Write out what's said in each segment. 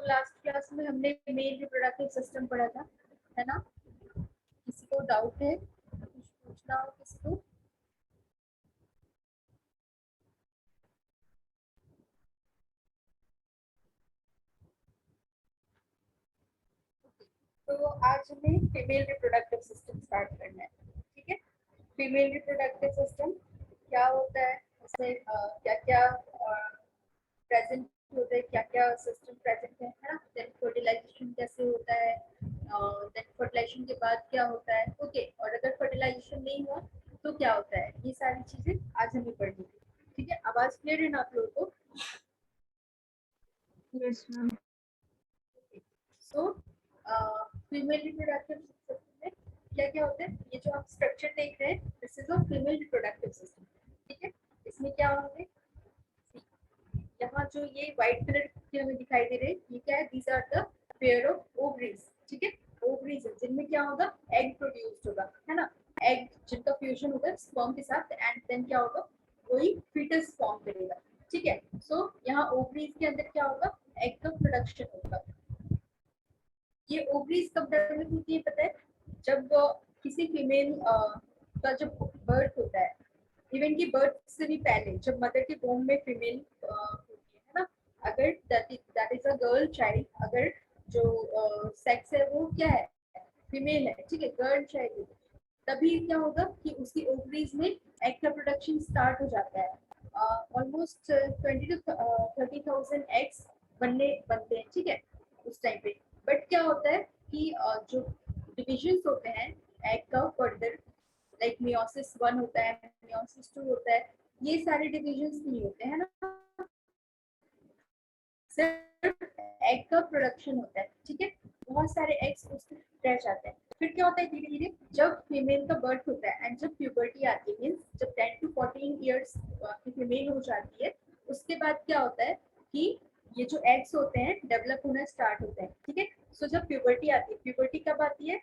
तो last class में हमने मेल रिप्रोडक्टिव सिस्टम पढ़ा था, है ना? किसी को डाउट है, कुछ पूछना हो किसी को? तो आज हमें फीमेल रिप्रोडक्टिव सिस्टम स्टार्ट करना है, ठीक है? फीमेल रिप्रोडक्टिव सिस्टम क्या होता है, उसमें क्या क्या प्रेजेंट होता है, क्या क्या सिस्टम प्रेजेंट है ना? देन फर्टिलाइजेशन कैसे होता है, देन फर्टिलाइजेशन के बाद क्या होता है, ओके? और अगर फर्टिलाइजेशन नहीं हुआ तो क्या होता है, ये सारी चीजें आज हमें पढ़नी है, ठीक है? आवाज क्लियर है ना आप लोगों को? Yes ma'am. So female reproductive system में क्या क्या होता है, ये जो आप स्ट्रक्चर देख रहे हैं, this is a female reproductive system, ठीक है? इसमें क्या होंगे, यहाँ जो ये व्हाइट कलर के हमें दिखाई दे रहे हैं, ये क्या है? These are the pair of ovaries, ठीक है? ओवरीज जिनमें क्या होगा, एग प्रोड्यूस्ड होगा, है ना? एग जिनका फ्यूजन होगा स्पर्म के साथ, एंड देन क्या होगा, वही फीटस फॉर्म करेगा, ठीक है? सो यहाँ ओवरीज के अंदर क्या होगा, एग का प्रोडक्शन होगा। ये ओवरीज कब डेवलप होती है पता है? जब किसी फीमेल का जब बर्थ होता है, इवन की बर्थ से भी पहले, जब मदर के वोम में फीमेल होती है ना, अगर that is a girl child, अगर जो सेक्स है वो क्या है, फीमेल है, ठीक है? गर्ल चाइल्ड, तभी क्या होगा कि उसकी ओवरीज में एग का प्रोडक्शन स्टार्ट हो जाता है। ऑलमोस्ट 20 to 30,000 एग्स बनते हैं, ठीक है, उस टाइम पे। बट क्या होता है कि जो डिविजन्स होते हैं एग का फर्दर, लाइक मियोसिस 1 होता है, मियोसिस 2 होता है, ये सारे डिविजन्स नहीं होते हैं ना, सिर्फ एग का प्रोडक्शन होता है, ठीक है? बहुत सारे एग्स उसमें रह जाते हैं। फिर क्या होता है, धीरे धीरे जब फीमेल का बर्थ होता है एंड जब प्यूबर्टी आती है, मीन्स जब 10 to 14 ईयर्स की फीमेल हो जाती है, उसके बाद क्या होता है कि ये जो एग्स होते हैं डेवलप होना स्टार्ट होते हैं, ठीक है? सो जब प्यूबर्टी आती है, प्यूबर्टी कब आती है?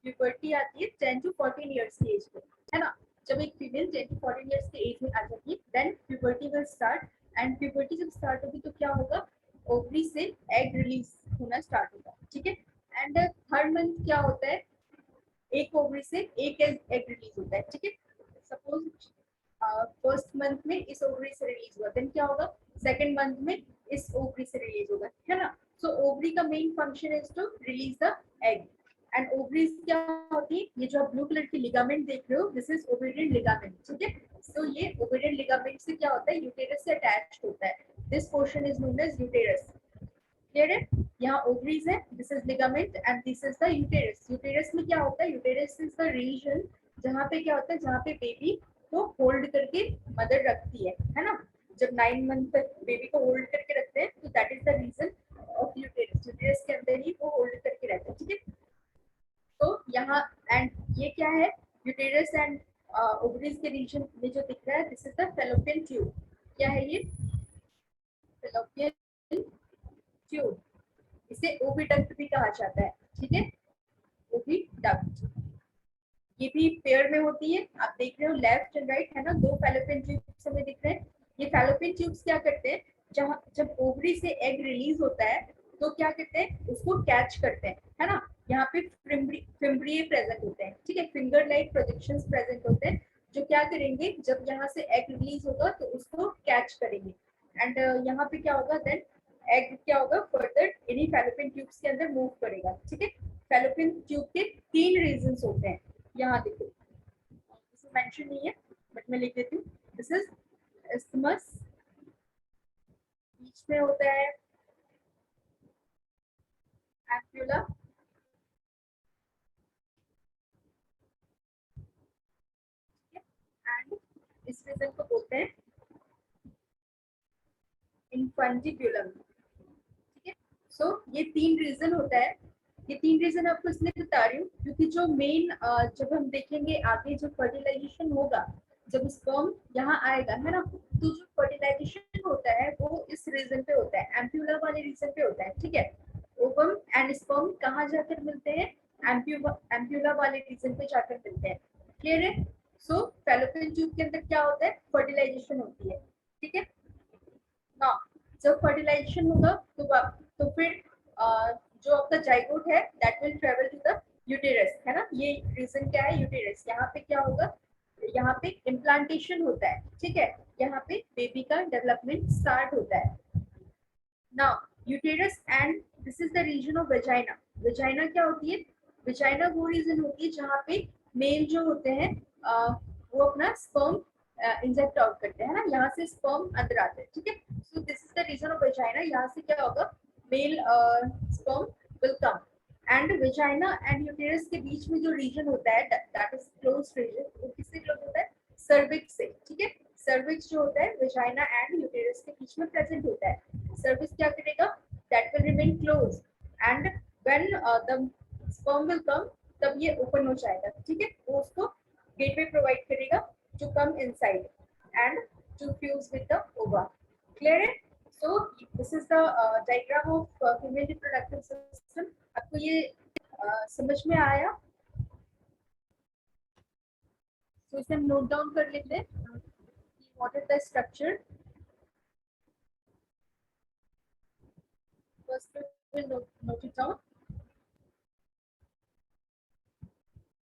प्यूबर्टी आती है 10 to 14 ईयर्स की एज पे, है ना? जब एक फीमेल 10 to 14 ईयर्स की एज में आ जाती है, then puberty will start, and puberty जब स्टार्ट होगी तो क्या होगा, ओवरी से एग रिलीज होना स्टार्ट होगा, ठीक है? एंड हर मंथ क्या होता है, एक ओवरी से एक एग रिलीज होता है, ठीक है? सपोज फर्स्ट मंथ में इस ओवरी से रिलीज हुआ, देन क्या होगा, सेकंड मंथ में इस ओवरी से रिलीज होगा, है ना? सो ओवरी का main function is to release the egg, and ovaries क्या होती है, ये जो आप ब्लू कलर की लिगामेंट देख रहे हो, दिस इज ओवेरियन लिगामेंट, ठीक है? सो ये ओवेरियन लिगामेंट से क्या होता है, यूटेरस से अटैच्ड होता है, this portion is known as uterus, clear है? यहाँ ओवरीज है, this is ligament and this is the uterus. Uterus में क्या होता है, यूटेरस इज द रीजन जहाँ पे क्या होता है, जहाँ पे बेबी को होल्ड करके मदर रखती है ना? जब 9 मंथ तक बेबी को होल्ड करके रखते हैं, तो that is the region of uterus. Uterus के अंदर ही वो होल्ड करके रहते हैं, ठीक है? तो यहाँ एंड ये क्या है, यूटेरस एंड ओवरीज के रीजन में जो दिख रहा है, this is the fallopian tube. क्या है ये? फैलोपियन ट्यूब, इसे ओविडक्ट भी कहा जाता है, ठीक है? ओविडक्ट, ये भी पेयर में होती है, आप देख रहे हो लेफ्ट एंड राइट, है ना? दो फैलोपियन ट्यूब्स हमें दिख रहे हैं। ये फैलोपियन ट्यूब्स क्या करते हैं, जहाँ जब ओवरी से एग रिलीज होता है तो क्या करते हैं, उसको कैच करते हैं, है ना? यहाँ पे फिम्ब्रिए प्रेजेंट होते हैं, ठीक है? फिंगर लाइक प्रोजेक्शंस प्रेजेंट होते हैं, जो क्या करेंगे, जब यहाँ से एग रिलीज होगा तो उसको कैच करेंगे, एंड यहाँ पे क्या होगा, देन एग क्या होगा, फर्दर इन्हीं फैलोपियन ट्यूब्स के अंदर मूव करेगा, ठीक है? फैलोपियन ट्यूब के 3 रीजंस होते हैं, यहाँ देखो, इसमें मेंशन नहीं है बट मैं लिख देती हूँ। दिस इज इस्थमस, बीच में होता है एम्प्यूला, एंड इस रीजन को बोलते हैं इन्फंटिब्यूलम, ठीक है? सो ये 3 रीजन होता है। ये 3 रीजन आपको इसलिए बता रही हूँ क्योंकि जो मेन जब हम देखेंगे आगे, जो फर्टिलाइजेशन होगा, जब स्पर्म यहाँ आएगा, है ना, तो जो फर्टिलाइजेशन होता है वो इस रीजन पे होता है, एम्प्यूला वाले रीजन पे होता है, ठीक है? ओवम एंड स्पर्म कहाँ जाकर मिलते हैं, एम्प्यूला वाले रीजन पे जाकर मिलते हैं, क्लियर है? सो फैलोपियन ट्यूब के अंदर क्या होता है, फर्टिलाइजेशन होती है, ठीक है ना? जब फर्टिलाइजेशन होगा तो आपका जाइगोट है that will travel to the uterus, है ना। ये रीजन क्या है, यूटेरस। यहाँ पे क्या होगा, यहाँ पे इम्प्लांटेशन होता है, ठीक है। यहाँ पे बेबी का डेवलपमेंट स्टार्ट होता है। Now uterus and this is the region of vagina. Vagina क्या होती है, वेजाइना वो रीजन होती है जहाँ पे मेल जो होते हैं वो अपना स्पर्म इंजेक्ट आउट करते हैं ना, यहाँ से स्पर्म अंदर आते हैं, ठीक है। So this is the region of vagina. यहाँ से क्या होगा, male sperm will come and vagina and uterus के बीच में जो रीजन होता है दैट इज क्लोज रीजन, वो किससे क्लोज होता है, सर्विक्स से, ठीक है। सर्विक्स जो होता है वेजाइना एंड यूटेरस के बीच में प्रेजेंट होता है। सर्विक्स क्या करेगा, that will remain close and when the sperm will कम तब ये ओपन हो जाएगा, ठीक है। वो उसको गेटवे प्रोवाइड करेगा to come inside and to fuse with the ova. Clear it? So this is the diagram of female reproductive system. आपको ये समझ में आया? So इसे हम नोट डाउन कर लेते हैं. What is the structure? First we will note it down.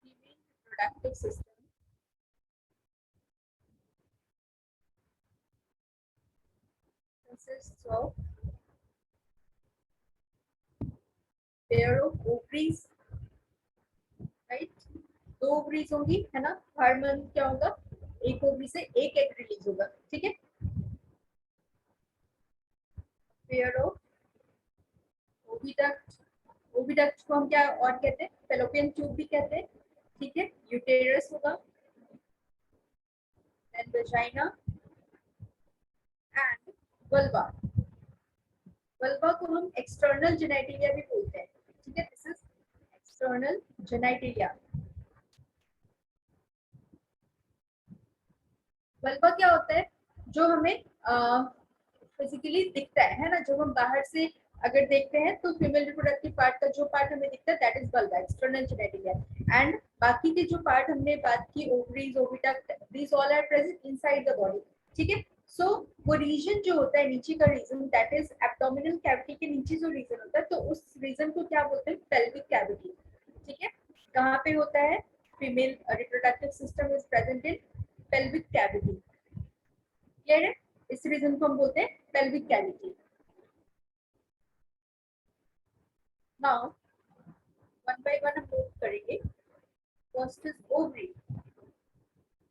Female reproductive system consists of pair of ovaries, right? दो ओवरीज होंगी, है ना। हर मंथ क्या होगा, एक ओवरी से एक एग रिलीज होगा, ठीक है। पेयर ऑफ ओविडक्ट, ओविडक्ट को हम क्या और कहते हैं, फेलोपियन ट्यूब भी कहते हैं, ठीक है। यूटेरस होगा and vagina and vulva. Vulva को हम एक्सटर्नल जेनिटलिया भी बोलते हैं, ठीक है। This is external genitalia. Vulva क्या होता है, जो हमें फिजिकली दिखता है ना, जो हम बाहर से अगर देखते हैं तो फीमेल रिप्रोडक्टिव पार्ट का जो पार्ट हमें दिखता है that is vulva, external genitalia. And बाकी के जो पार्ट हमने बात की, ovaries, oviduct, these all are present inside the body, ठीक है। सो वो रीजन जो होता है नीचे का region that is abdominal cavity के नीचे जो रीजन होता है, तो उस रीजन को क्या बोलते हैं, पेल्विक कैविटी, ठीक है। कहाँ पे होता है, female reproductive system is present in pelvic cavity. Clear है? इस रीजन को हम बोलते हैं pelvic cavity. Now one by one हम नोट करेंगे। First is ovary.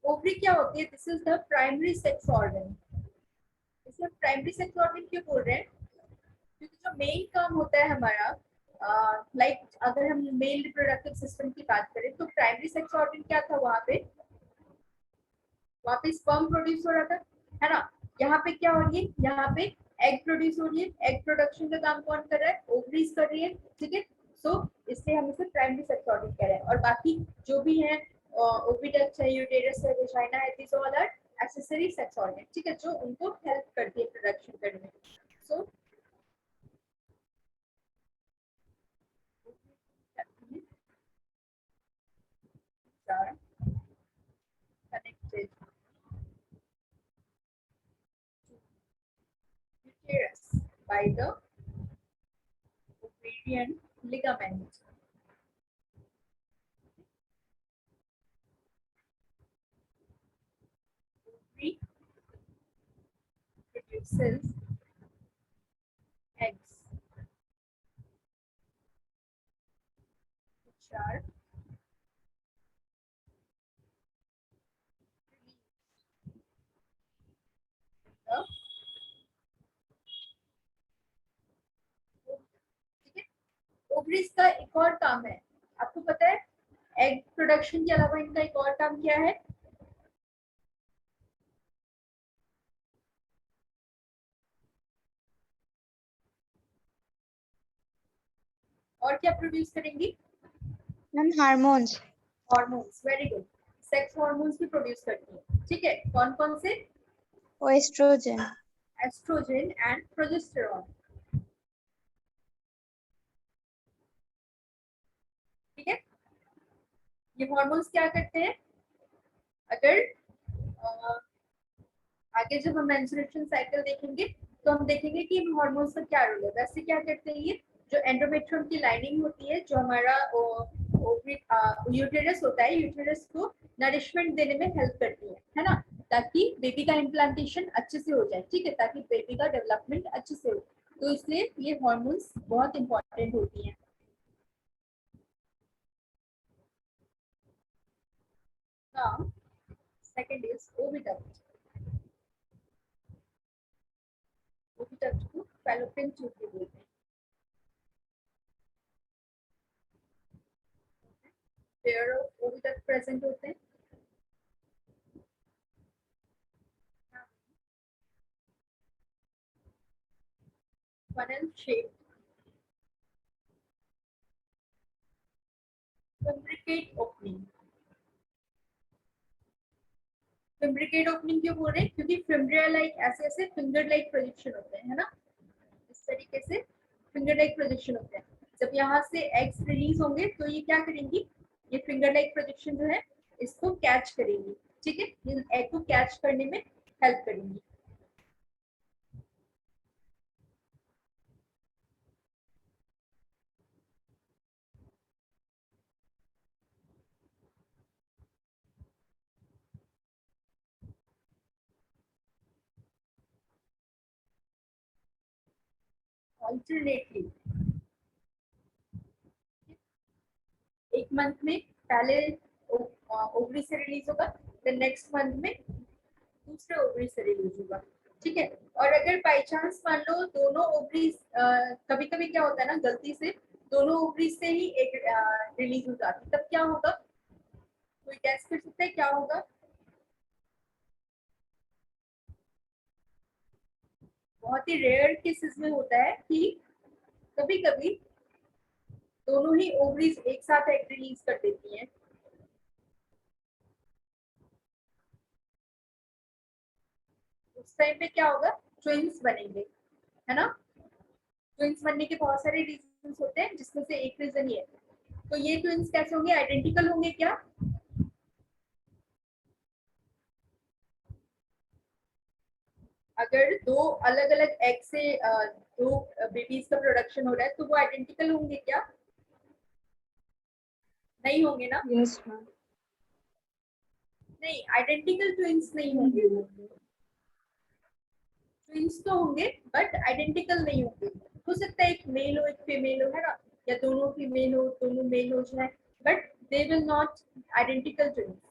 ओवरी क्या होती है, this is the primary sex organ. इसे प्राइमरी सेक्स ऑर्गन क्यों बोल रहे हैं, क्योंकि जो मेन काम होता है हमारा, लाइक अगर हम मेल रिप्रोडक्टिव सिस्टम की बात करें तो प्राइमरी सेक्स ऑर्गन क्या था, वहाँ पे स्पर्म प्रोड्यूस हो रहा था, है ना। यहाँ पे क्या हो रही है, यहाँ पे एग प्रोड्यूस हो रही है। एग प्रोडक्शन का काम कौन कर रहा है, ओवरीज कर रही है, ठीक है। सो इसलिए हम इसे प्राइमरी सेक्स ऑर्गन कह रहे हैं। और बाकी जो भी है, ओविडक्ट है, यूटेरस है, वेजाइना है, this all are accessory sex organ, ठीक है, जो उनको हेल्प करती है प्रोडक्शन करने में। सो connected to uterus by the ovarian ligament. Ovary produces eggs which are the, ठीक है। ओवरीज का एक और काम है, आपको पता है, एग प्रोडक्शन के अलावा इनका एक और काम क्या है, और क्या प्रोड्यूस करेंगी, ma'am hormones. Hormones, very good. Sex hormones भी प्रोड्यूस करती है, ठीक है। कौन कौन से, एस्ट्रोजन, एस्ट्रोजन एंड प्रोजेस्टेरॉन, ठीक है। ये हार्मोन्स क्या करते हैं, अगर आगे जब हम मेंस्ट्रुएशन साइकिल देखेंगे तो हम देखेंगे कि इन हार्मोन्स का क्या रोल है। वैसे क्या करते हैं, ये जो एंडोमेट्रियम की लाइनिंग होती है, जो हमारा यूटेरस होता है, यूटेरस को नरिशमेंट देने में हेल्प करती है ना, ताकि बेबी का इम्प्लांटेशन अच्छे से हो जाए, ठीक है, ताकि बेबी का डेवलपमेंट अच्छे से हो। तो इसलिए ये हार्मोन्स बहुत इंपॉर्टेंट होती हैं। Now, second is oviduct. Oviduct को fallopian tube भी बोलते हैं। Pair of oviduct present होते हैं। Funnel shaped fimbricate opening. Fimbricate opening क्यों बोल रहे हैं? क्योंकि फिम्ब्रिया लाइक ऐसे ऐसे फिंगर लाइक प्रोजेक्शन होते हैं, है ना, इस तरीके से फिंगर लाइक प्रोजेक्शन होते हैं। जब यहाँ से एग्स रिलीज होंगे तो ये क्या करेंगी, ये फिंगर लाइक प्रोजेक्शन जो है इसको कैच करेंगी, ठीक है, ये एग को कैच करने में हेल्प करेंगी। ऑल्टरनेटली एक मंथ में पहले ओवरी से रिलीज होगा, देन नेक्स्ट मंथ में दूसरे ओवरी से रिलीज होगा, ठीक है। और अगर बाई चांस मान लो दोनों ओवरीज, कभी कभी क्या होता है ना, गलती से दोनों ओवरीज से ही एक रिलीज हो जाती, तब क्या होगा, कोई गैस कर सकता है क्या होगा? बहुत ही रेयर केसेस में होता है कि कभी कभी दोनों ही ओवरीज एक साथ एग रिलीज कर देती हैं। उस टाइम पे क्या होगा, ट्विंस बनेंगे, है ना। ट्विंस बनने के बहुत सारे रीजंस होते हैं, जिसमें से एक रीजन ये है। तो ये ट्विंस कैसे होंगे, आइडेंटिकल होंगे क्या? अगर दो अलग अलग एग से दो बेबीज का प्रोडक्शन हो रहा है तो वो आइडेंटिकल होंगे क्या? नहीं होंगे ना। Yes, ma'am. नहीं, आइडेंटिकल ट्विंस नहीं होंगे वो। ट्विंस तो होंगे बट आइडेंटिकल नहीं होंगे। हो सकता है एक मेल हो एक फीमेल हो, है ना, या दोनों फीमेल हो दोनों मेल हो जाए, but they will not identical twins.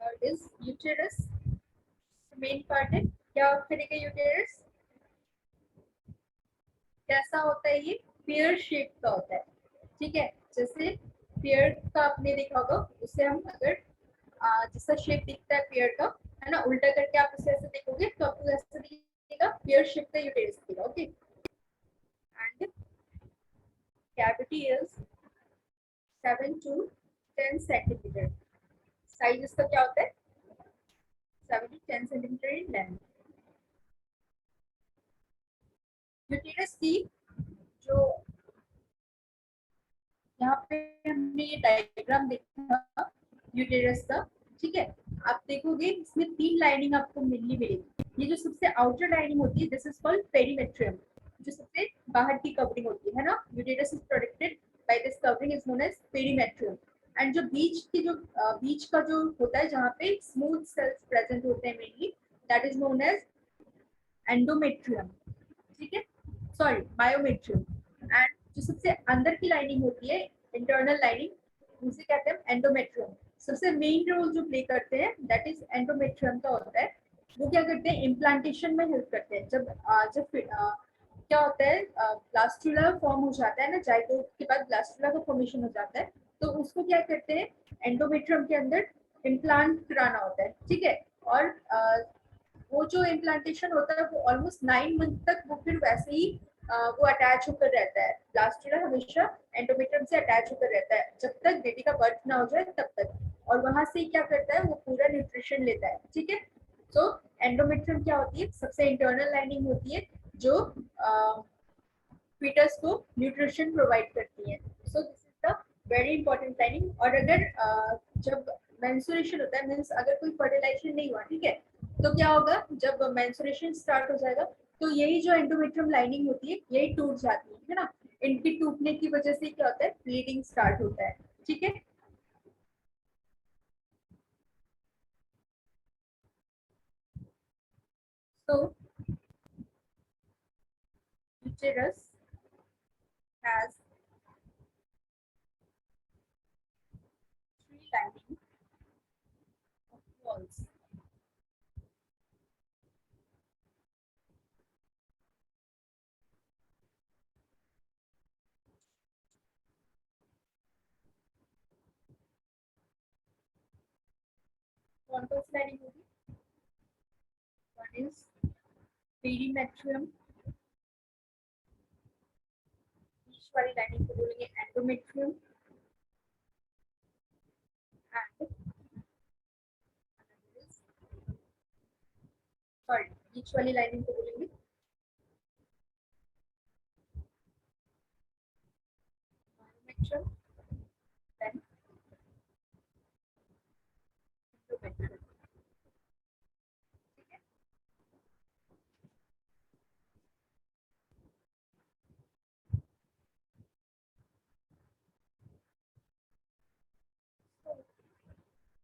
Third is uterus, main part है। क्या करेगा यूटेरस, कैसा होता है ये, पेयर शेप का होता है, ठीक है। जैसे पेयर का आपने देखा होगा, उससे हम अगर जैसा शेप दिखता है पेयर का, है ना, उल्टा करके आप उसे ऐसे देखोगे तो आपको ऐसा दिखेगा, पेयर शेप का यूटेरस दिखेगा, okay. And cavity is 7 to 10 centimetre. Size इसका क्या होता है, 7 to 10 centimetre in length. Uterus की जो यहाँ पे हमने ये डायग्राम देखा यूटेरस का, ठीक है, आप देखोगे इसमें 3 लाइनिंग आपको मिलेगी। ये जो सबसे आउटर लाइनिंग होती है, दिस इज कॉल्ड पेरीमेट्रियम, जो सबसे बाहर की कवरिंग होती है ना, uterus is protected by this covering is known as perimetrium. And जो बीच का जो होता है, जहाँ पे स्मूथ सेल्स प्रेजेंट होते हैं mainly, that is known as endometrium, ठीक है, सॉरी बायोमेट्रियम। एंड जो सबसे अंदर की लाइनिंग होती है, इंटरनल लाइनिंग, उसे कहते हैं एंडोमेट्रियम। सबसे मेन रोल जो प्ले करते हैं दैट इज एंडोमेट्रियम का होता है। वो क्या करते हैं, इम्प्लांटेशन में हेल्प करते हैं। जब क्या होता है, ब्लास्टुला फॉर्म हो जाता है ना, जाइगोट के बाद ब्लास्टुला का फॉर्मेशन हो जाता है, तो उसको क्या करते हैं, एंडोमेट्रियम के अंदर इम्प्लांट कराना होता है, ठीक है। और वो जो इम्प्लांटेशन होता है वो ऑलमोस्ट 9 मंथ तक वो फिर वैसे ही वो अटैच होकर रहता है। ब्लास्टुला हमेशा एंडोमेट्रियम से अटैच होकर रहता है जब तक बेबी का बर्थ ना हो जाए तब तक, और वहां से क्या करता है, वो पूरा न्यूट्रिशन लेता है, ठीक है। तो एंडोमेट्रियम क्या होती है, सबसे इंटरनल लाइनिंग होती है जो फीटस को न्यूट्रिशन प्रोवाइड करती है। So this is the very important lining. और अगर जब मेंस्ट्रुएशन होता है मींस अगर कोई फर्टिलाइजेशन नहीं हुआ, ठीक है, तो क्या होगा जब मेंस्ट्रुएशन स्टार्ट हो जाएगा तो यही जो एंडोमेट्रियम लाइनिंग होती है यही टूट जाती है ना। इनकी टूटने की वजह से क्या होता है, ब्लीडिंग स्टार्ट होता है, ठीक है। So uterus has three lining of walls. कौन कौन सी लाइनिंग होगी? वन इज पेरीमेट्रियम, बीच वाली लाइनिंग को बोलेंगे एंडोमेट्रियम, एंड सॉरी बीच वाली लाइनिंग को बोलेंगे एंडोमेट्रियम, देन एंडोमेट्रियम, ठीक है।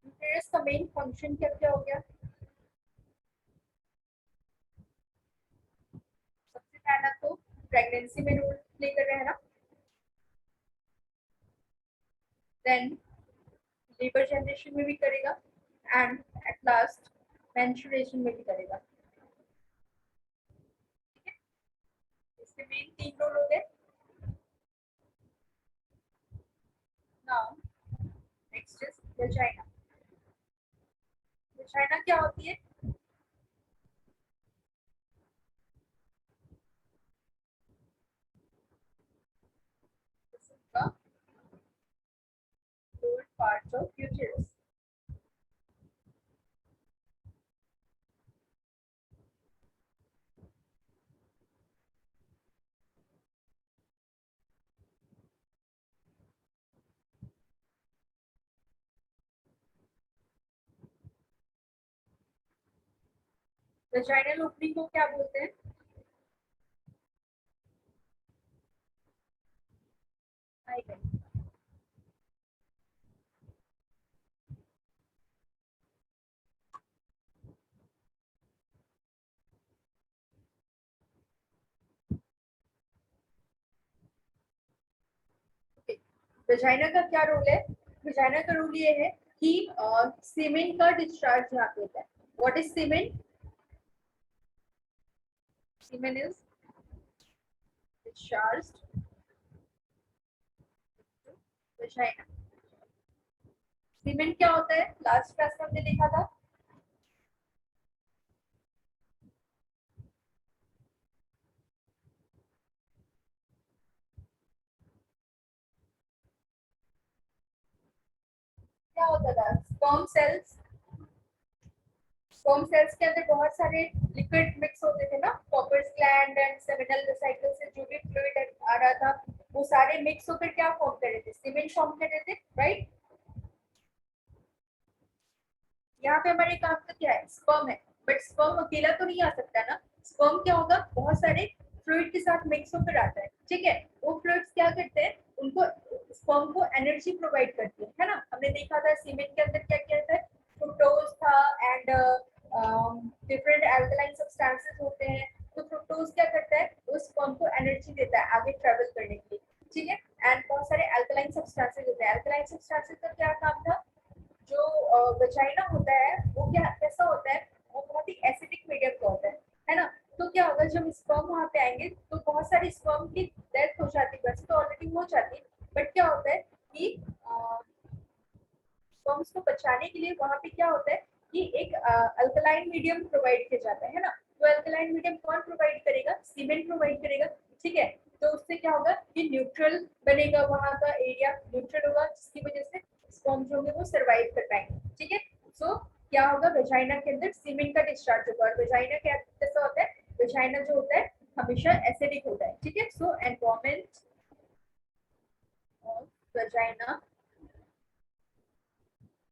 यूटेरस का मेन फंक्शन क्या क्या हो गया? सबसे पहला तो प्रेगनेंसी में रोल प्ले कर रहा है ना, देन लेबर जनरेशन में भी करेगा, एंड एट लास्ट मेंस्ट्रुएशन में भी करेगा, ठीक है। इसके मेन तीन रोल हो गए। Now next is vagina. Vagina क्या होती है? This is the lower part of uterus. Vaginal opening को क्या बोलते हैं? आई गई। वजाइना का क्या रोल है? वजाइना का रोल ये है कि सीमेन का डिस्चार्ज यहाँ पे होता है। What is semen? Semen is discharged vagina. Semen क्या होता है? लास्ट क्लास में हमने देखा था। क्या होता था? Sperm cells. स्पर्म सेल्स के अंदर बहुत सारे लिक्विड मिक्स होते थे ना, Cowper's gland and seminal vesicle से जो भी फ्लूइड आ रहा था वो सारे मिक्स होकर क्या फॉर्म कर रहे थे? सीमेन फॉर्म कर रहे थे, राइट। यहाँ पे हमारे काम का क्या है? स्पर्म है, बट स्पर्म अकेला तो नहीं आ सकता ना। स्पर्म क्या होगा, बहुत सारे फ्लूइड के साथ मिक्स होकर आता है, ठीक है। वो फ्लूइड्स क्या करते हैं, उनको स्पर्म को एनर्जी प्रोवाइड करते हैं, है ना। हमने देखा था सीमेंट के अंदर क्या क्या था, फ्रुक्टोज था एंड डिफरेंट अल्कलाइन सब्सटेंसेस होते हैं। तो फ्रुक्टोज क्या करता है, वो स्पर्म को एनर्जी देता है आगे ट्रेवल करने के लिए, ठीक है। एंड बहुत सारे अल्कलाइन सब्सटेंसेस होते हैं। अल्कलाइन सब्सटेंसेस का क्या काम था, जो वजाइना होता है वो क्या कैसा होता है, वो बहुत ही एसिडिक मीडियम का होता है ना। तो क्या होगा, जब स्पर्म वहां पे आएंगे तो बहुत सारी स्पर्म की डेथ हो जाती है, वैसे तो ऑलरेडी हो जाती है, बट क्या होता है कि स्पर्म्स को बचाने के लिए वहां पे क्या होता है कि एक अल्कलाइन मीडियम प्रोवाइड किया जाता है ना। तो अल्कलाइन मीडियम कौन प्रोवाइड करेगा? सीमेंट प्रोवाइड करेगा, ठीक है। तो उससे क्या होगा कि न्यूट्रल बनेगा, वहां का एरिया न्यूट्रल होगा, जिसकी वजह से स्पर्म जो होंगे वो सर्वाइव कर पाएंगे, ठीक है। सो क्या होगा, वेजाइना के अंदर सीमेंट का डिस्चार्ज होगा। और वेजाइना कैसा होता है? वेजाइना जो होता है हमेशा एसिडिक होता है, ठीक है। सो environment of vagina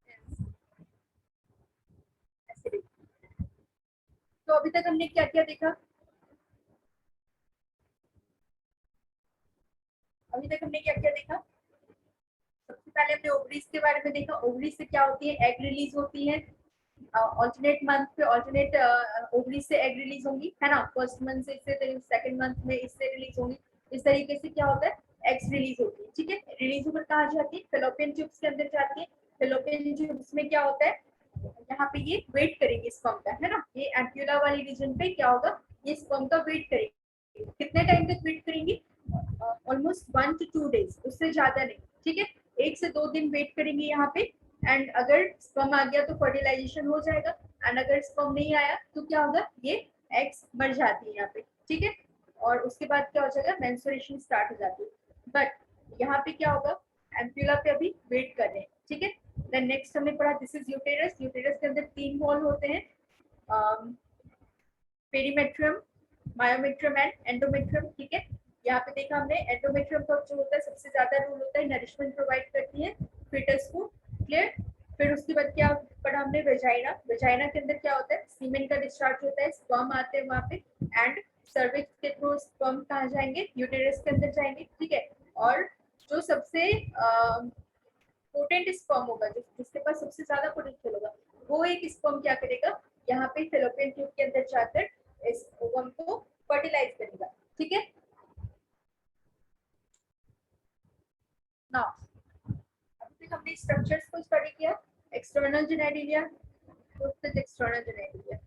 is acidic. तो अभी तक हमने क्या क्या देखा? अभी तक हमने क्या क्या देखा? सबसे पहले हमने ओवरीज के बारे में देखा। ओवरीज से क्या होती है? एग रिलीज होती है। ऑल्टरनेट मंथ पे ऑल्टरनेट ओवरीज से एग रिलीज होंगी, है ना। फर्स्ट मंथ से इससे, सेकंड मंथ में इससे रिलीज होंगी। इस तरीके से क्या होता है? एग्स रिलीज होती है, ठीक है। रिलीज होकर कहाँ जाती है? फेलोपियन ट्यूब्स के अंदर जाती है। फेलोपियन ट्यूब्स में क्या होता है? यहाँ पे ये वेट करेंगे स्पर्म का, है ना। ये एम्प्यूला वाली रीजन पे क्या होगा? ये स्पर्म का वेट करेंगे। कितने टाइम तक वेट करेंगे? ऑलमोस्ट 1 to 2 days, उससे ज्यादा नहीं, ठीक है। 1 से 2 दिन वेट करेंगे यहाँ पे। एंड अगर स्पर्म आ गया तो फर्टिलाइजेशन हो जाएगा। एंड अगर स्पर्म नहीं आया तो क्या होगा? ये एग्स मर जाती है यहाँ पे, ठीक है। और उसके बाद क्या हो जाएगा? मेंस्ट्रुएशन स्टार्ट हो जाती है। बट यहाँ पे क्या होगा? एम्प्यूला पे अभी वेट कर रहे हैं, ठीक है। देन नेक्स्ट हमने पढ़ा दिस इज यूटेरस। यूटेरस के अंदर 3 वॉल होते हैं, पेरीमेट्रियम, मायोमेट्रियम एंड एंडोमेट्रियम, ठीक है। यहाँ पे देखा हमने एंडोमेट्रियम का जो होता है सबसे ज्यादा रोल होता है, नरिशमेंट प्रोवाइड करती है फीटस को, क्लियर। फिर उसके बाद क्या पढ़ा हमने? वेजाइना। वेजाइना के अंदर क्या होता है? सीमेन का डिस्चार्ज होता है, स्पर्म आते हैं वहां पे। एंड सर्विक्स के थ्रू स्पर्म कहाँ जाएंगे? यूटेरस के अंदर जाएंगे, ठीक है। और जो सबसे पोटेंट स्पर्म होगा, जिसके पास सबसे ज्यादा पोटेंशियल होगा, वो एक स्पर्म क्या करेगा? यहाँ पे फेलोपियन ट्यूब के अंदर जाकर इस ओवम को फर्टिलाइज करेगा, ठीक है। नाउ अभी तक हमने स्ट्रक्चर्स को स्टडी किया। External genitalia, external genitalia.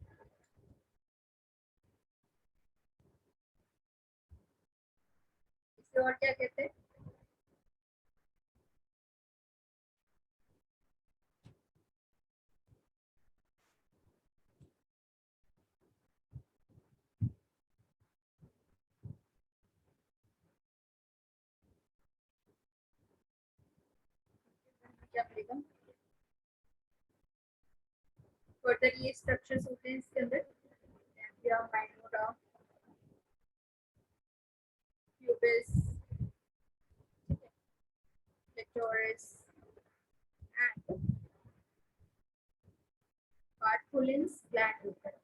इसे और क्या कहते हैं? क्या करेगा? फर्दर ये स्ट्रक्चर्स होते हैं इसके अंदर, एम्ब्रिया, minora, pubis, clitoris and Bartholin's gland होता है।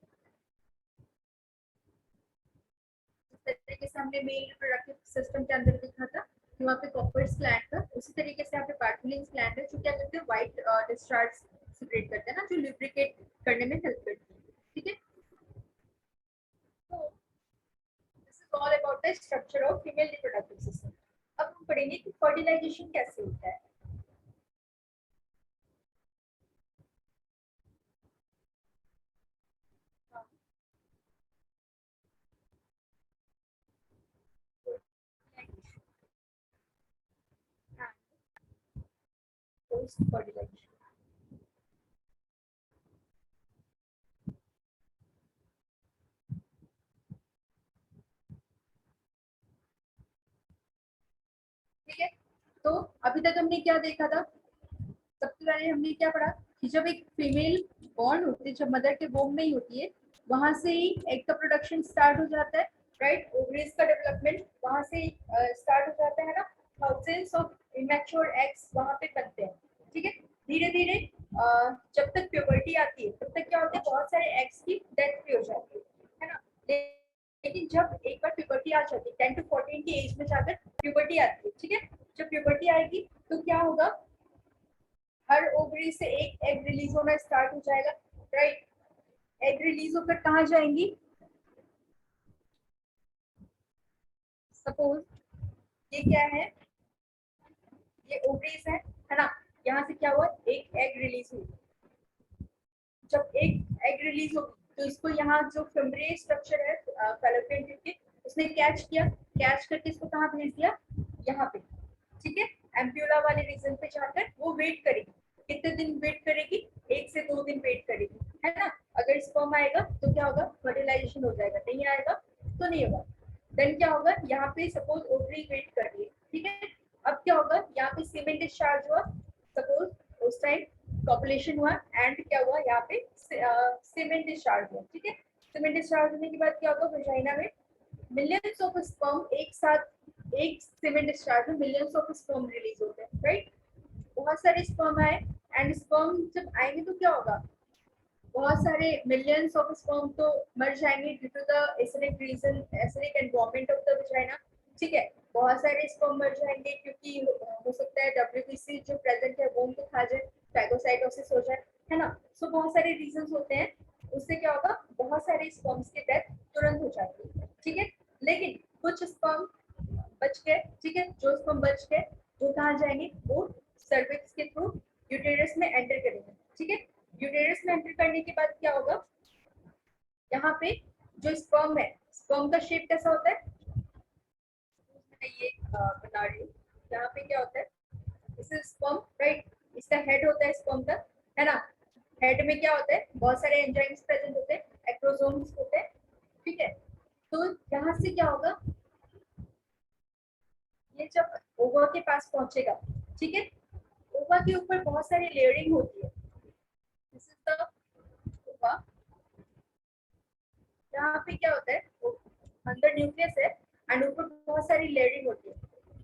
जिस तरीके से हमने मेल रिप्रोडक्टिव सिस्टम के अंदर देखा था कि वहाँ पे कॉपर्स ग्लैंड था, उसी तरीके से यहाँ पे बार्टोलिन्स ग्लैंड है, जो क्या करते हैं? व्हाइट डिस्चार्ज सेपरेट करते हैं ना, जो लुब्रिकेट करने में हेल्प करती है, ठीक है। तो this is all about the structure of female reproductive system. अब हम पढ़ेंगे कि फर्टिलाइजेशन कैसे होता है। पोस्ट फर्टिलाइजेशन, ठीक है। तो अभी तक हमने क्या देखा था? सबसे पहले हमने क्या पढ़ा कि जब एक फीमेल बॉर्न होती है, जब मदर के वोम में ही होती है, वहां से ही एग का प्रोडक्शन स्टार्ट हो जाता है, राइट। ओवरीज का डेवलपमेंट वहां से स्टार्ट हो जाता है ना। थाउजेंड्स ऑफ इमेच्योर एग्स वहां पे बनते हैं, ठीक है। धीरे धीरे जब तक प्यूबर्टी आती है तब तक क्या होता है? बहुत सारे एग्स की डेथ भी हो जाती है ना। लेकिन जब एक बार प्यूबर्टी आ जाती है, 10 to 14 की एज में जाकर प्यूबर्टी आती है, ठीक है। जब प्यूबर्टी आएगी तो क्या होगा? हर ओवरी से एक एग रिलीज होना स्टार्ट हो जाएगा, राइट। एग रिलीज होकर कहाँ जाएंगी? सपोज ये क्या है? ये ओवरीज है ना। यहाँ से क्या हुआ? एक एग रिलीज हुई। जब एक एग रिलीज होगी तो इसको यहाँ जो फिम्ब्रे स्ट्रक्चर है फैलोपियन ट्यूब के, उसने कैच किया। कैच करके इसको कहाँ भेज दिया? यहाँ पे, ठीक है। एम्प्यूला वाले रीजन पे जाकर वो वेट करेगी। कितने दिन वेट करेगी? 1 से 2 दिन वेट करेगी, है ना। अगर स्पर्म आएगा तो क्या होगा? फर्टिलाइजेशन हो जाएगा। नहीं आएगा तो नहीं होगा। देन क्या होगा? यहाँ पे सपोज ओवरी वेट कर रही है, ठीक है। अब क्या होगा? यहाँ पे सीमेंट डिस्चार्ज हुआ, सपोज उस टाइम पॉपुलेशन हुआ, एंड क्या हुआ? यहाँ पे सीमेंट डिस्चार्ज हुआ, ठीक है। सीमेंट डिस्चार्ज होने के बाद क्या होगा? वेजाइना में मिलियंस ऑफ स्पर्म एक साथ एक सीमेंट डिस्चार्ज में मिलियंस ऑफ स्पर्म रिलीज होते हैं, राइट? बहुत सारे स्पर्म आए एंड स्पर्म जब आएंगे तो क्या होगा, बहुत सारे मिलियंस ऑफ स्पर्म तो मर जाएंगे due to the acidic reason, acidic environment of the vagina, ठीक है। बहुत सारे स्पर्म मर जाएंगे क्योंकि हो सकता है डब्ल्यूबीसी जो प्रेजेंट है वो उनको खा जाए, फैगोसाइटोसिस हो जाए, है ना। सो बहुत सारे रीजंस होते हैं, उससे क्या होगा, बहुत सारे स्पर्म्स की डेथ तुरंत हो जाती है, ठीक है। लेकिन कुछ स्पर्म बच गए, ठीक है, जो स्पर्म बच गए वो कहाँ जाएंगे, वो सर्विक्स के थ्रू यूटेरस में एंटर करेंगे, ठीक है। यूटेरस में एंटर करने के बाद क्या होगा, यहाँ पे जो स्पर्म है, स्पर्म का शेप कैसा होता है, मैं ये बता रही हूँ। यहाँ पे क्या होता है, दिस इज स्पर्म, राइट, इसका हेड होता है स्पर्म का, है ना। हेड में क्या होता है, बहुत सारे एंजाइम्स प्रेजेंट होते हैं, एक्रोसोम्स होते हैं, ठीक है। तो यहाँ से क्या होगा, ये जब ओवा के पास पहुंचेगा, ठीक है, ओवा के ऊपर बहुत सारी लेयरिंग होती है, दिस इज द ओवा। यहाँ पे क्या होता है, अंदर न्यूक्लियस है एंड ऊपर बहुत सारी लेयरिंग होती है,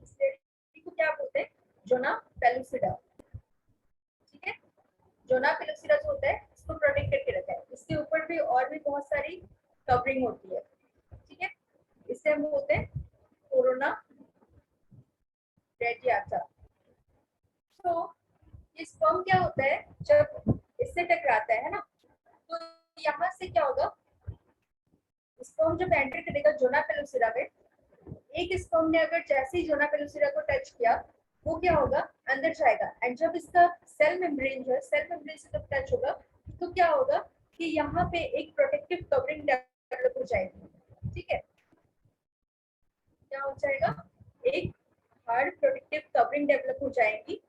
इस लेयरिंग को क्या बोलते हैं, जोना पेलुसिडा, ठीक है। जोना पेलुसिडा जो होता है इसको प्रोटेक्ट करके रखता है, इसके ऊपर भी और भी बहुत सारी कवरिंग होती है, ठीक है। इससे हम बोलते हैं कोरोना रेडिएटा। तो ये स्पर्म क्या होता है, जब इससे टकराता है ना, तो यहाँ से क्या होगा, स्पर्म जब एंटर करेगा जोना पेलुसिडा में, एक स्पर्म ने अगर जैसे ही जोना पेलुसिडा को टच किया, वो क्या होगा, अंदर जाएगा एंड जब इसका सेल मेम्ब्रेन जो है, सेल मेम्ब्रेन से जब टच होगा तो क्या होगा कि यहाँ पे एक प्रोटेक्टिव कवरिंग डेवलप हो जाएगी, ठीक है। क्या हो जाएगा, एक हार्ड प्रोटेक्टिव कवरिंग डेवलप हो जाएगी,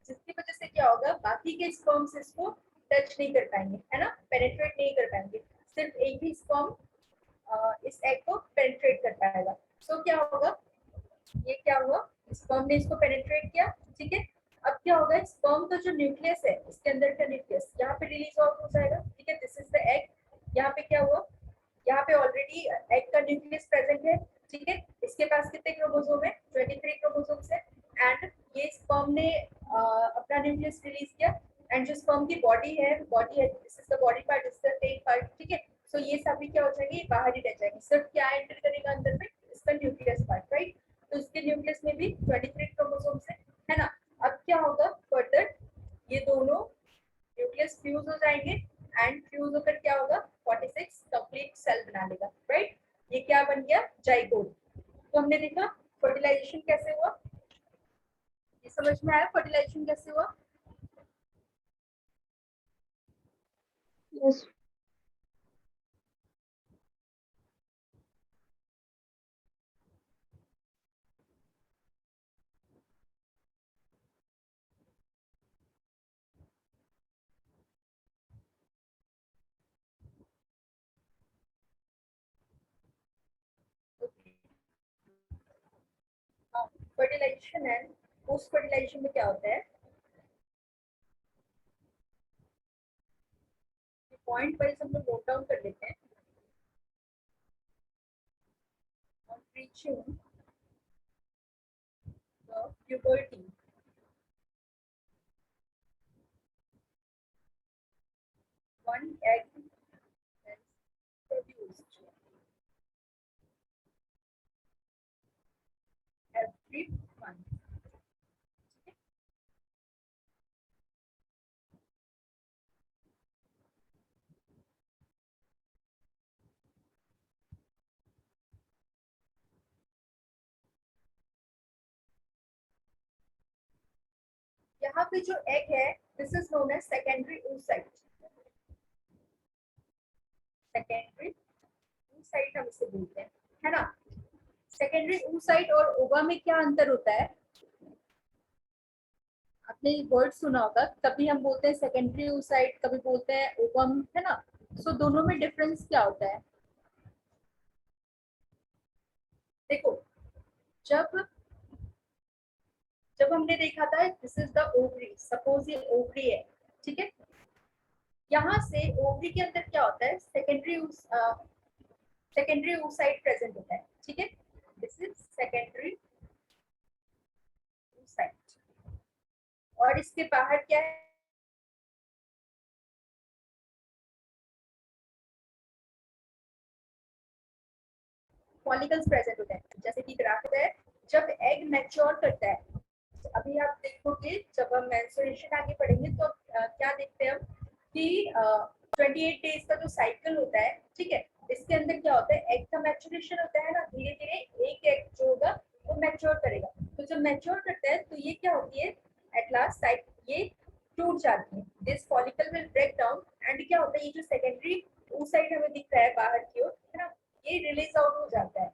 जिसकी वजह से क्या होगा, बाकी के स्पर्म्स इसको टच नहीं कर पाएंगे, है ना, पेनिट्रेट नहीं कर पाएंगे, सिर्फ एक ही स्पर्म इस एग को पेनिट्रेट कर पाएगा। सो क्या होगा, ये क्या हुआ, स्पर्म ने इसको पेनिट्रेट किया, ठीक है। अब क्या होगा, स्पर्म का जो न्यूक्लियस है, इसके अंदर का न्यूक्लियस यहाँ पे रिलीज आउट हो जाएगा, ठीक है, दिस इज द एग। यहाँ पे क्या हुआ, यहाँ पे ऑलरेडी एग का न्यूक्लियस प्रेजेंट है, ठीक है। इसके पास कितने क्रोमोसोम है, 23 क्रोमोसोम्स है एंड ये स्पर्म ने अपना न्यूक्लियस रिलीज किया एंड जो स्पर्म की बॉडी है, this is the body part, this is the tail part, ठीक है। सो ये सभी क्या हो जाएंगे, बाहर ही रह जाएंगे, सिर्फ क्या एंटर करेगा अंदर में, इसका न्यूक्लियस पार्ट, राइट। तो इसके न्यूक्लियस में भी 23 क्रोमोसोम्स है ना। अब क्या होगा फर्दर, ये दोनों न्यूक्लियस फ्यूज हो जाएंगे एंड फ्यूज होकर क्या होगा, 46 कंप्लीट सेल बना लेगा, राइट। ये क्या बन गया, जाइगोट। तो हमने देखा फर्टिलाइजेशन कैसे हुआ, ये समझ में आया फर्टिलाइजेशन कैसे हुआ। Yes. Fertilization and post fertilization में क्या होता है, पॉइंट वाइज हम लोग नोट डाउन कर लेते हैं। On reaching the puberty, one egg is produced every month. यहाँ पे जो एग है, this is known as secondary oocyte, secondary oocyte हम इसे बोलते हैं, है ना। सेकेंडरी oocyte और ओवा में क्या अंतर होता है, आपने वर्ड सुना होगा, कभी हम बोलते हैं सेकेंडरी oocyte, कभी बोलते हैं ओवम, है ना। सो दोनों में डिफरेंस क्या होता है, देखो, जब जब हमने देखा था this is the ovary, suppose ये ओवरी है, ठीक है। यहाँ से ओवरी के अंदर क्या होता है, सेकेंडरी oocyte प्रेजेंट होता है, ठीक है, दिस इज सेकेंडरी और इसके बाहर क्या है, फॉलिकल्स प्रेजेंट होते हैं। जैसे कि ग्राफ है, जब एग मैच्योर करता है, अभी आप देखोगे जब हम मेंस्ट्रुएशन आगे पढ़ेंगे तो क्या देखते हैं हम कि 28 डेज का जो साइकिल होता है, ठीक है, इसके अंदर क्या होता है, एग का मैच्योरेशन होता है ना, धीरे धीरे एक एग जो होगा वो मैच्योर करेगा। तो जब मैच्योर करता है तो ये क्या होती है, एट लास्ट साइड ये टूट जाती है, this follicle will break down and क्या होता है, ये जो सेकेंडरी उस साइड हमें दिख रहा है बाहर की ओर, है ना, ये रिलीज आउट हो जाता है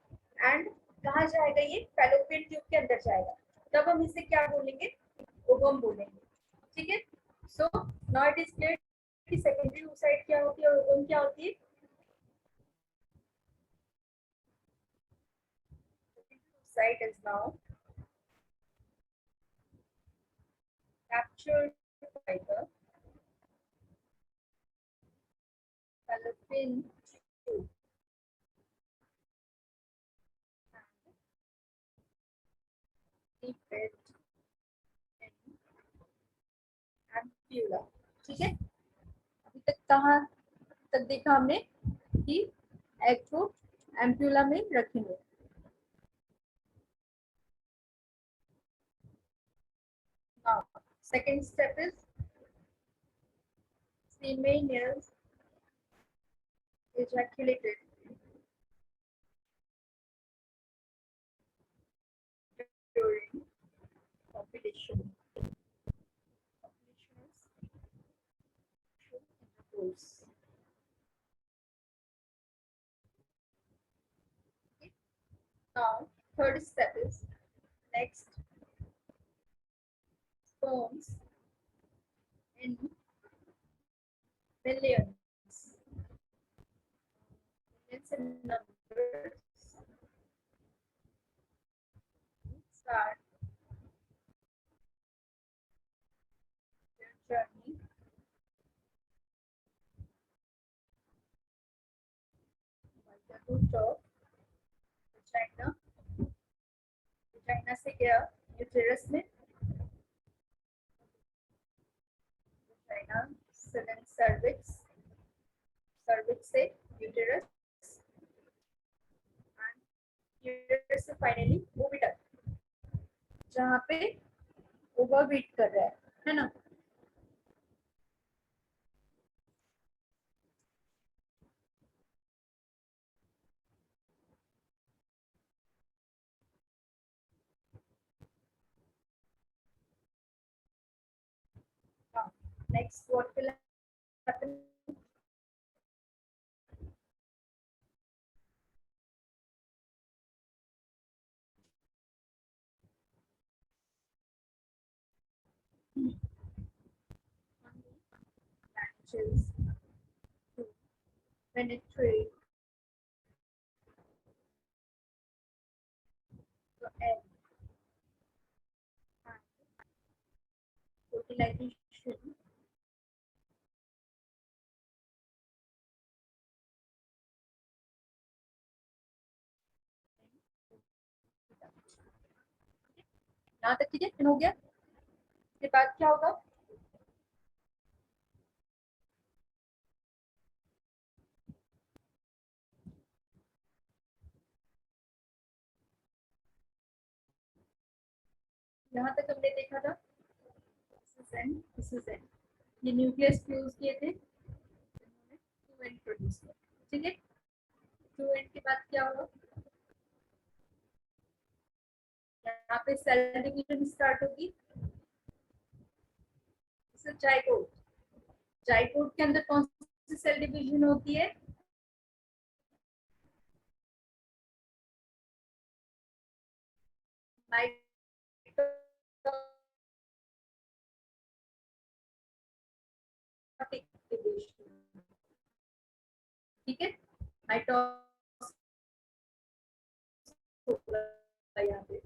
एंड कहाँ जाएगा, ये फैलोपियन ट्यूब के अंदर जाएगा। तब हम इसे क्या बोलेंगे, ओवम बोलेंगे, ठीक है। So now it is clear कि सेकेंडरी oocyte क्या होती है और ओवम क्या होती है। Oocyte is now captured by the fallopian tube and fed in ampulla, ठीक है। अभी तक कहाँ तक देखा हमने कि एग को एम्प्यूला में रखेंगे। Now, second step is semen is ejaculated during copulation. Copulation is intercourse. Okay. Now, third step is next sperms in millions. Millions in numbers start their journey by the root of vagina. Vagina से गया uterus में, vagina से then cervix, cervix से uterus and uterus से finally ओविटल, जहाँ पे ओवरबीट कर रहा है ना। Next, what will happen? Branches to penetrate the egg and fertilization यहाँ तक ठीक है, हो गया। इसके बाद क्या होगा, यहाँ तक हमने देखा था दिस इज एंड, ये न्यूक्लियस फ्यूज किए थे, टू एंड प्रोड्यूस किया, ठीक है। टू एंड के बाद क्या होगा, यहाँ पे सेल डिवीजन स्टार्ट होगी, जाइगोट, जाइगोट के अंदर कौन सी सेल डिवीजन होती है, माइटोटिक डिवीजन, ठीक है। माइटोसिस यहाँ पे,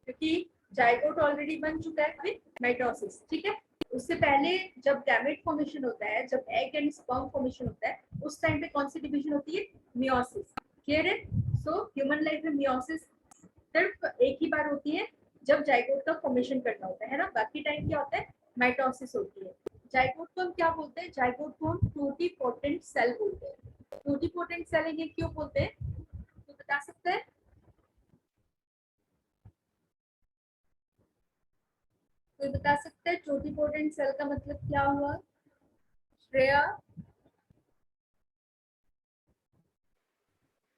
क्योंकि जाइगोट ऑलरेडी बन चुका है विद माइटोसिस, ठीक है। उससे पहले जब गैमेट फॉर्मेशन होता है, जब एग एंड स्पर्म फॉर्मेशन होता है, उस टाइम पे कौन सी डिवीजन होती है, मियोसिस, क्लियर है। सो ह्यूमन लाइफ में मियोसिस सिर्फ एक ही बार होती है जब जाइगोट का फॉर्मेशन करना होता है ना, बाकी टाइम क्या होता है, माइटोसिस होती है। जाइगोट को हम क्या बोलते हैं, जाइगोट को हम टोटिपोटेंट सेल बोलते हैं। टोटिपोटेंट सेल ये क्यों बोलते हैं, तो बता सकते हैं? कोई बता सकता है टोटिपोटेंट सेल का मतलब क्या हुआ? Shreya?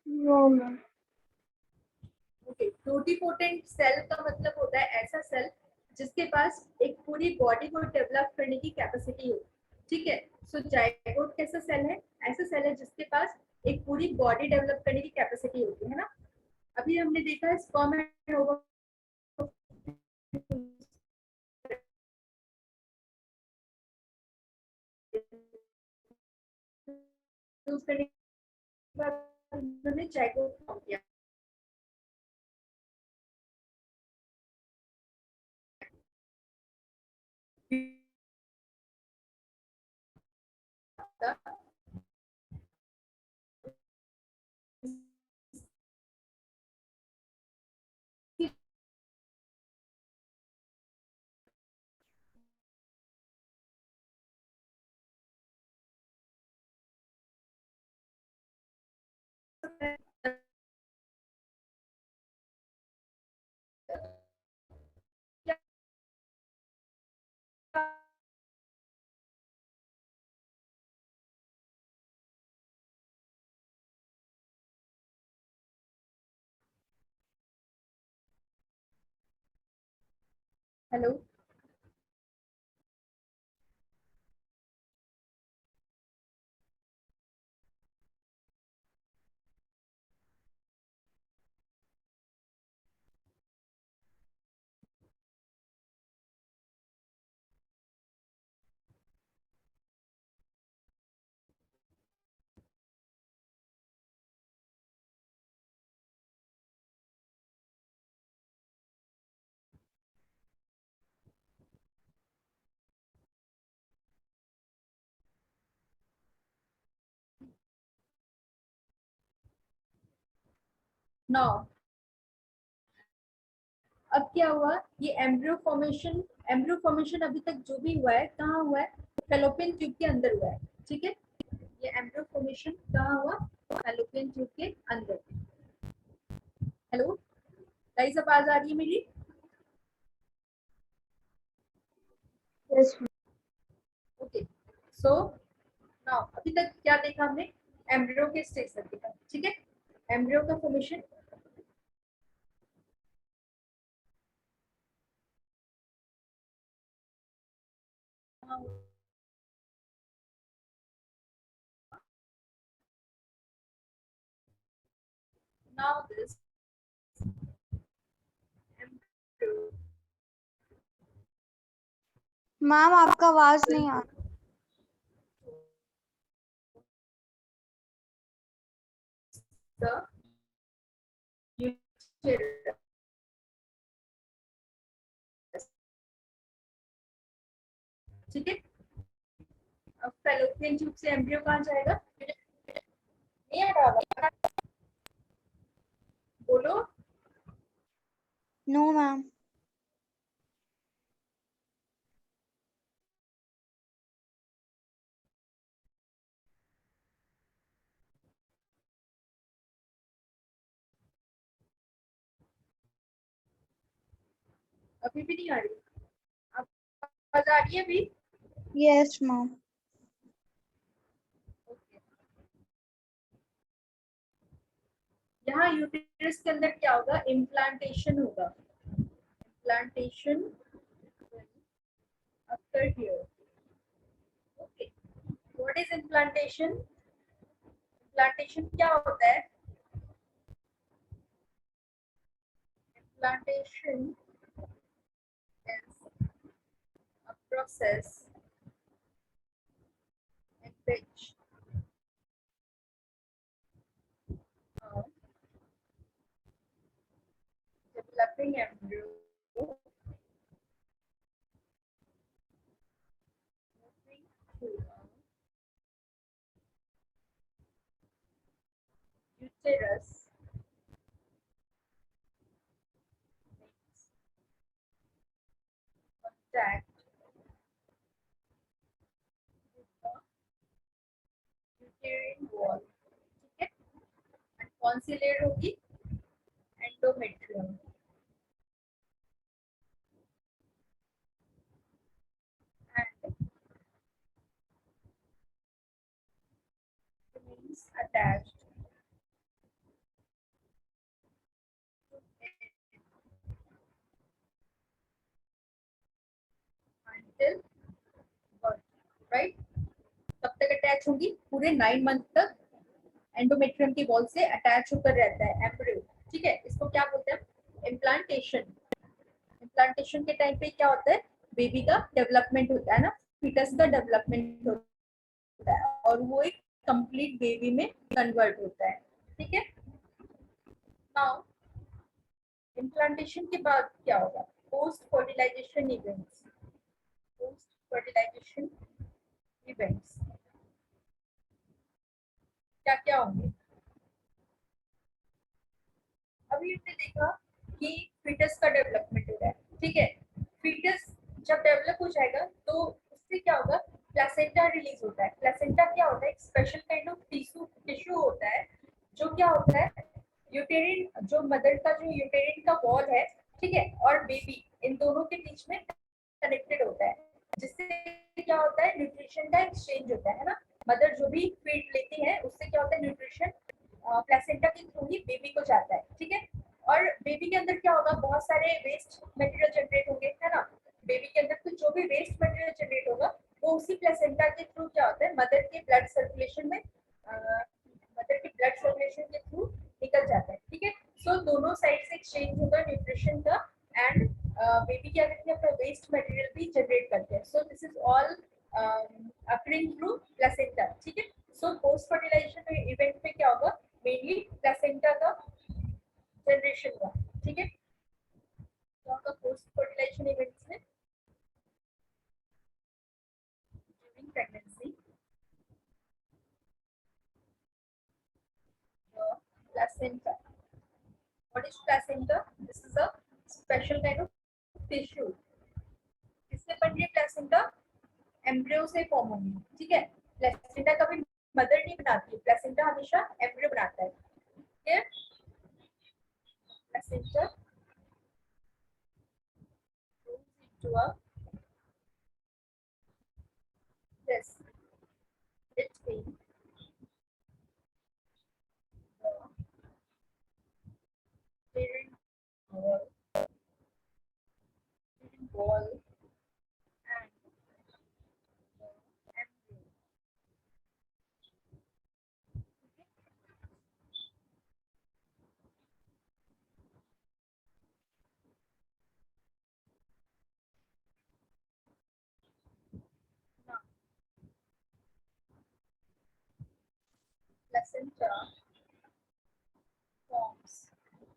No, ma'am. Okay, totipotent cell का मतलब होता है ऐसा सेल जिसके पास एक पूरी बॉडी को डेवलप करने की कैपेसिटी हो। ठीक है, सो जाइगोट कैसा सेल है, ऐसा सेल है जिसके पास एक पूरी बॉडी डेवलप करने की कैपेसिटी होती है ना। अभी हमने देखा है स्पर्म एंड ओवम करने के बाद उन्होंने जाइगोट फॉर्म किया। हेलो, नौ। अब क्या हुआ, ये एम्ब्रियो फॉर्मेशन अभी तक जो भी हुआ है कहाँ हुआ है, फैलोपियन ट्यूब के अंदर हुआ है। ठीक है, ये एम्ब्रियो फॉर्मेशन कहाँ हुआ, फैलोपियन ट्यूब के अंदर। हेलो गाइस, आवाज आ रही है मेरी? Yes, ma'am. Okay, so now अभी तक क्या देखा हमने, एम्ब्रियो के स्टेज तक देखा। ठीक है, एम्ब्रियो का formation, now this embryo ma'am आपका आवाज नहीं आ रहा। the uterus। ठीक है, अब फैलोपियन ट्यूब से एम्ब्रियो कहाँ जाएगा, नहीं आ रहा होगा? बोलो। No, ma'am. अभी भी नहीं आ रही, अब आवाज आ रही है अभी? Yes, ma'am. Okay. यहाँ यूटेरस के अंदर क्या होगा, इम्प्लांटेशन होगा। Implantation occur here। Okay, what is implantation? Implantation क्या होता है, implantation is a process in which developing embryo moving through a uterus makes कौन सी लेयर होगी? Endometrium. And remains attached to it until birth, right? कब तक attach होगी? पूरे 9 month तक एंडोमेट्रियम की वॉल से अटैच होकर रहता है एम्ब्रियो। ठीक है, इसको क्या बोलते हैं? इम्प्लांटेशन। इम्प्लांटेशन के टाइम पे क्या होता है? बेबी का डेवलपमेंट होता है ना, फीटस का डेवलपमेंट होता है और वो एक कंप्लीट बेबी में कन्वर्ट होता है। ठीक है, नाउ इम्प्लांटेशन के बाद क्या होगा? Post fertilization events. Post fertilization events क्या क्या होंगे? अभी हमने देखा कि फीटस का डेवलपमेंट हो रहा है। ठीक है, फीटस जब डेवलप हो जाएगा तो उससे क्या होगा? प्लेसेंटा रिलीज होता है। प्लेसेंटा क्या होता है? एक स्पेशल काइंड ऑफ टिश्यू होता है जो क्या होता है? यूटेरिन, जो मदर का जो यूटेरिन का वॉल है, ठीक है, और बेबी, इन दोनों के बीच में कनेक्टेड होता है, जिससे क्या होता है? न्यूट्रिशन का एक्सचेंज होता है ना। मदर जो भी फीड लेती है उससे क्या होता है? न्यूट्रिशन प्लेसेंटा के थ्रू ही बेबी को जाता है। ठीक है, और बेबी के अंदर क्या होगा? बहुत सारे वेस्ट मटेरियल जनरेट होंगे, है ना। बेबी के अंदर कुछ जो भी वेस्ट मटेरियल जनरेट होगा वो उसी प्लेसेंटा के थ्रू क्या होता है? मदर के ब्लड सर्कुलेशन में, मदर के ब्लड सर्कुलेशन के थ्रू निकल जाता है। ठीक है, सो दोनों साइड से एक्सचेंज होगा न्यूट्रिशन का, एंड बेबी क्या करती है? अपना वेस्ट मटेरियल भी जनरेट करते हैं। सो this is all occurring through placenta. ठीक है, सो पोस्ट फर्टिलाइजेशन इवेंट पे क्या होगा? मेनली प्लेसेंटा का जनरेशन हुआ। ठीक है, तो आपका पोस्ट फर्टिलाइजेशन इवेंट्स में during pregnancy placenta. What is placenta? This is a special kind of tissue. किससे बन रही है प्लेसेंटा? एम्ब्रियो से फॉर्म होगी। ठीक है, प्लेसेंटा कभी मदर नहीं बनाती है, प्लेसेंटा हमेशा एम्ब्रियो बनाता है। ठीक है, placenta goes into a yes between the parent wall, and the embryo. Now, placenta forms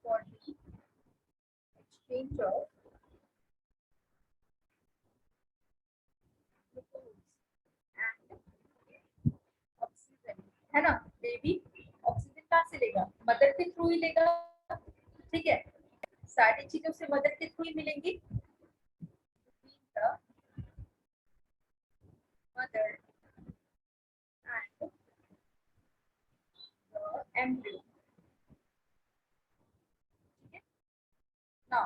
for the exchange of glucose and oxygen, है ना। बेबी ऑक्सीजन कहाँ से लेगा? मदर के थ्रू ही लेगा। ठीक है, सारी चीजें उसे मदर के थ्रू ही मिलेंगी। The mother and the embryo. ठीक है, now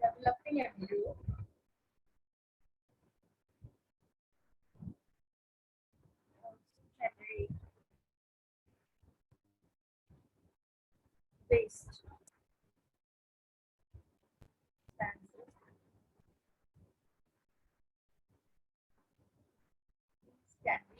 developing embryo also generate waste substances. These can be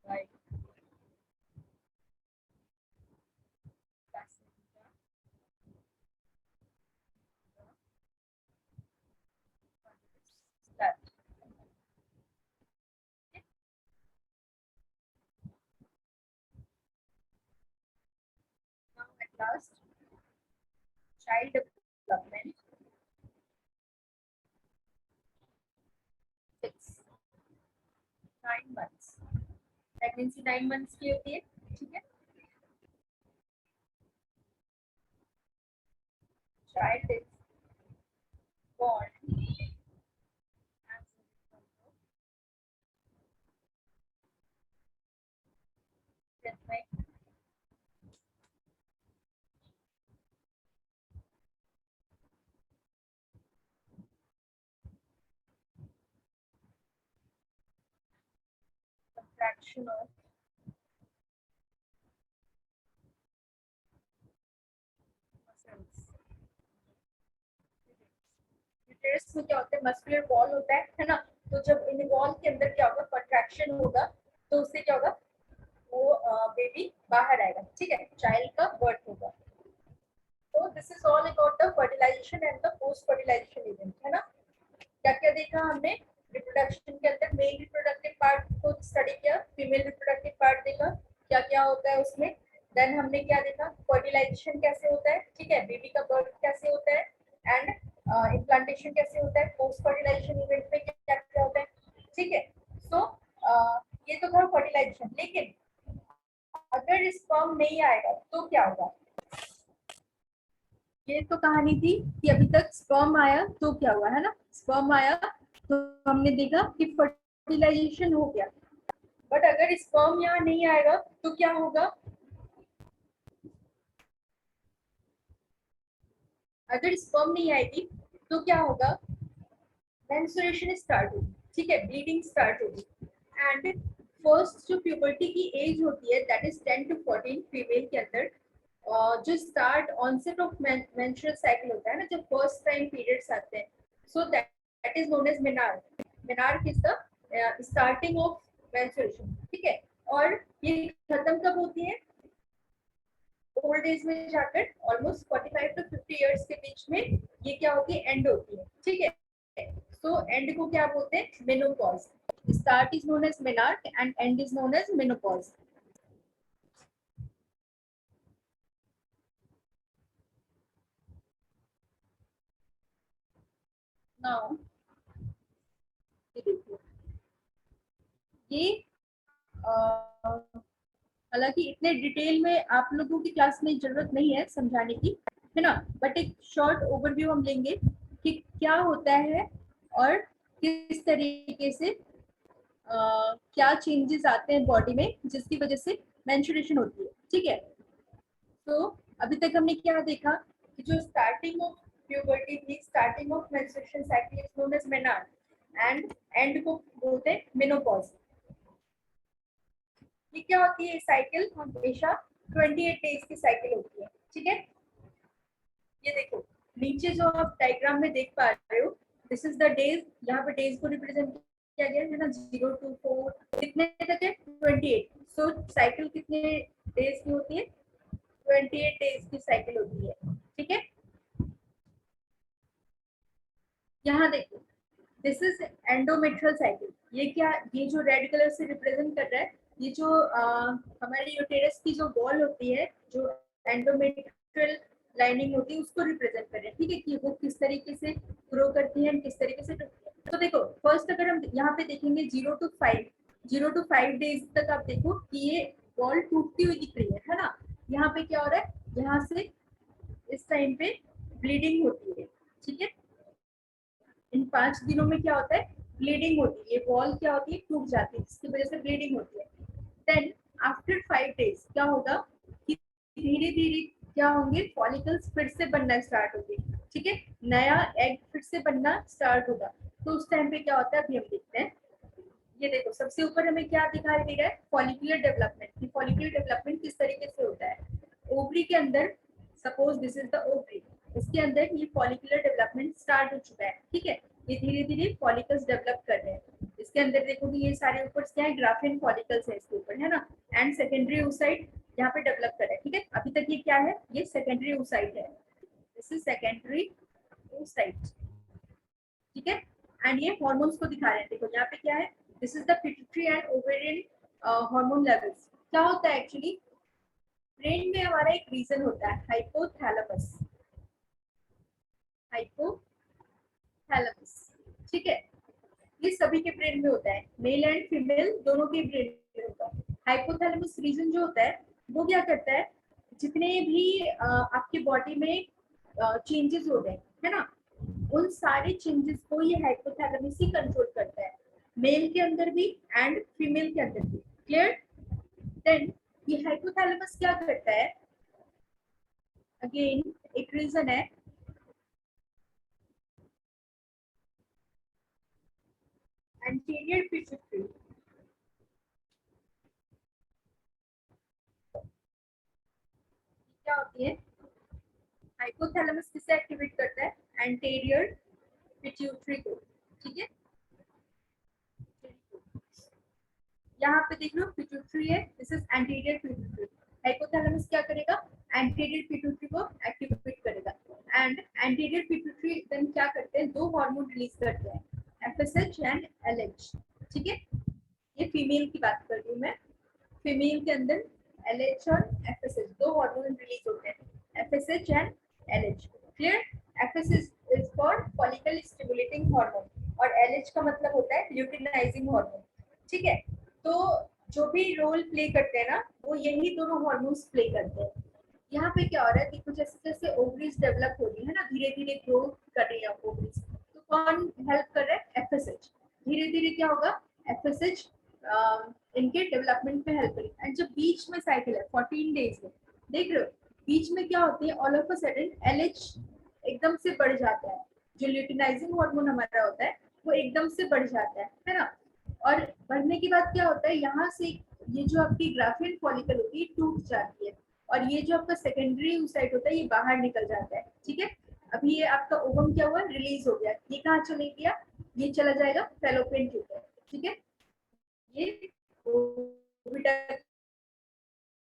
by placenta, that. Okay. Now at last, child development 6 9 months। Pregnancy 9 months की होती है। ठीक है, child is born as my contraction of muscles. Uterus में क्या होता है, muscular wall होता है ना, तो जब इन वॉल के अंदर क्या होगा, कंट्रैक्शन होगा, तो उससे क्या होगा, वो बेबी बाहर आएगा, ठीक है, चाइल्ड का बर्थ होगा। तो this is all about the fertilization and the post fertilization event, है ना। क्या क्या देखा हमने रिप्रोडक्शन के अंदर, मेल रिप्रोडक्टिव पार्ट को स्टडी किया, फीमेल रिप्रोडक्टिव पार्ट देखा क्या क्या होता है उसमें। देन हमने क्या देखा, फर्टिलाइजेशन कैसे होता है, ठीक है, बेबी का बर्थ कैसे होता है, एंड इम्प्लांटेशन कैसे होता है, पोस्ट फर्टिलाइजेशन इवेंट में क्या क्या होता है, ठीक है। सो ये तो था फर्टिलाइजेशन, लेकिन अगर स्पर्म नहीं आएगा तो क्या होगा, ये तो कहानी थी कि अभी तक स्पर्म आया तो क्या हुआ, है ना, स्पर्म आया तो हमने देखा कि फर्टिलाइजेशन हो गया, बट अगर स्पर्म यहाँ नहीं आएगा तो क्या होगा, अगर स्पर्म नहीं आएगी तो क्या होगा, मेंस्ट्रुएशन स्टार्ट होगी, ठीक है, ब्लीडिंग स्टार्ट होगी, एंड फर्स्ट जो प्यूबर्टी की एज होती है दैट इज 10 to 14 फीमेल के अंदर, जो start onset of menstrual cycle होता है ना, जब फर्स्ट टाइम पीरियड्स आते हैं, so that is known as menarche. Menarche is the starting of menstruation, ठीक है, और ये खत्म कब होती है, ओल्ड एज में जाकर ऑलमोस्ट 45 to 50 इयर्स के बीच में ये क्या होती है, एंड होती है, ठीक है। तो एंड को क्या बोलते हैं, menopause. Start is known as menarche and end is known as menopause. Now ये देखो, ये हालांकि इतने डिटेल में आप लोगों की क्लास में जरूरत नहीं है समझाने की, है ना, बट एक शॉर्ट ओवरव्यू हम लेंगे कि क्या होता है और किस तरीके से क्या चेंजेस आते हैं बॉडी में जिसकी वजह से मेंस्ट्रुएशन होती है, ठीक है। तो अभी तक हमने क्या देखा कि जो स्टार्टिंग ऑफ प्यूबर्टी थी, starting of menstruation cycle is known as menarche and end को बोलते हैं मेनोपॉज। ये क्या होती है, साइकिल हमेशा 28 डेज की साइकिल होती है, ठीक है। ये देखो नीचे जो आप डायग्राम में देख पा रहे हो, दिस इज द डेज, यहाँ पे डेज को रिप्रेजेंट किया गया है ना, 0 to 4 कितने तक है, 28। सो साइकिल कितने डेज की होती है, 28 डेज की साइकिल होती है, ठीक है। यहाँ देखो दिस इज एंडोमेट्रियल साइकिल, ये क्या, ये जो रेड कलर से रिप्रेजेंट कर रहा है, ये जो हमारे यूटेरस की जो वॉल होती है, जो एंडोमेट्रियल लाइनिंग होती है, उसको रिप्रेजेंट कर रहे हैं, ठीक है, कि वो किस तरीके से ग्रो करती है, किस तरीके से टूटती है। तो देखो फर्स्ट अगर हम यहाँ पे देखेंगे 0 to 5 डेज तक, आप देखो कि ये वॉल टूटती हुई दिख रही है ना। यहाँ पे क्या हो रहा है, यहाँ से इस टाइम पे ब्लीडिंग होती है, ठीक है। इन 5 दिनों में क्या होता है, ब्लीडिंग होती है, ये वॉल क्या होती है, टूट जाती है, जिसकी वजह से ब्लीडिंग होती है। देन आफ्टर 5 डेज क्या होगा कि धीरे धीरे क्या होंगे, फॉलिकल्स फिर से बनना स्टार्ट होंगे, ठीक है, नया एग फिर से बनना स्टार्ट होगा। तो उस टाइम पे क्या होता है, अभी हम देखते हैं। ये देखो सबसे ऊपर हमें क्या दिखाई दे रहा है, फॉलिकुलर डेवलपमेंट। कि फॉलिकुलर डेवलपमेंट किस तरीके से होता है, ओवरी के अंदर, suppose this is the ovary, इसके अंदर ये फॉलिकुलर डेवलपमेंट स्टार्ट हो चुका है, ठीक है, ये धीरे धीरे फॉलिकल्स डेवलप कर रहे हैं। इसके अंदर देखोगे ये सारे ऊपर क्या है, ग्राफिन फॉलिकल्स है इसके ऊपर, है ना, एंड सेकेंडरी oocyte यहाँ पे डेवलप कर रहा है, ठीक है। अभी तक ये क्या है, ये सेकेंडरी oocyte है, दिस इज सेकेंडरी oocyte, ठीक है। एंड ये हार्मोन्स को दिखा रहे हैं, देखो यहाँ पे क्या है, this is the pituitary and ovarian hormone levels. क्या होता है एक्चुअली, ब्रेन में हमारा एक रीजन होता है हाइपोथैलेमस, हाइपोथैलेमस, ठीक है, ये सभी के ब्रेन में होता है, मेल एंड फीमेल दोनों के ब्रेन में होता है। हाइपोथैलेमस रीजन जो होता है वो क्या करता है, जितने भी आपकी बॉडी में चेंजेस हो रहे हैं, है ना, उन सारे चेंजेस को ये हाइपोथैलेमस ही कंट्रोल करता है, मेल के अंदर भी एंड फीमेल के अंदर भी। क्लियर? देन ये हाइपोथैलेमस क्या करता है, अगेन एक रीजन है, एंटीरियर पिट्यूटरी। क्या होती है, हाइपोथैलेमस किसे एक्टिवेट करता है, एंटीरियर पिट्यूटरी को, ठीक है। यहाँ पे देख लो पिट्यूटरी है, this is anterior pituitary. Hypothalamus क्या करेगा, एंटीरियर पिट्यूटरी को एक्टिवेट करेगा, एंड एंटीरियर पिट्यूटरी देन क्या करते हैं, दो हार्मोन रिलीज करते हैं, एफएसएच एंड एलएच, ठीक है। ये फीमेल की बात कर रही हूँ मैं, फीमेल के अंदर एलएच और एफएसएच दो हार्मोन रिलीज होते हैं, FSH and LH. Clear? FSH is for follicle stimulating hormone और एलएच का मतलब होता है ल्यूटिनाइजिंग हार्मोन, ठीक है। तो जो भी रोल प्ले करते हैं ना, वो यही दोनों हार्मोन्स प्ले करते हैं। यहाँ पे क्या हो रहा है, देखो जैसे जैसे ओवरीज डेवलप हो रही है ना, धीरे धीरे ग्रो कर रही है ओवरीज, तो कौन हेल्प कर रहा है, एफएसएच। धीरे धीरे क्या होगा, एफएसएच इनके डेवलपमेंट में हेल्प करेगी। एंड जब बीच में साइकिल है 14 डेज में, देख रहे हो बीच में क्या होती है, all of a sudden LH एकदम से बढ़ जाता है, जो ल्यूटिनाइजिंग हार्मोन हमारा होता है वो एकदम से बढ़ जाता है ना। और बढ़ने के बाद क्या होता है, यहाँ से ये जो आपकी ग्राफियन फॉलिकल होती है टूट जाती है, और ये जो आपका सेकेंडरी साइट होता है ये बाहर निकल जाता है, ठीक है। अभी ये आपका ओवम क्या हुआ, रिलीज हो गया, ये कहाँ चले गया, ये चला जाएगा फैलोपियन ट्यूब में, ठीक है। ये ओविडक्ट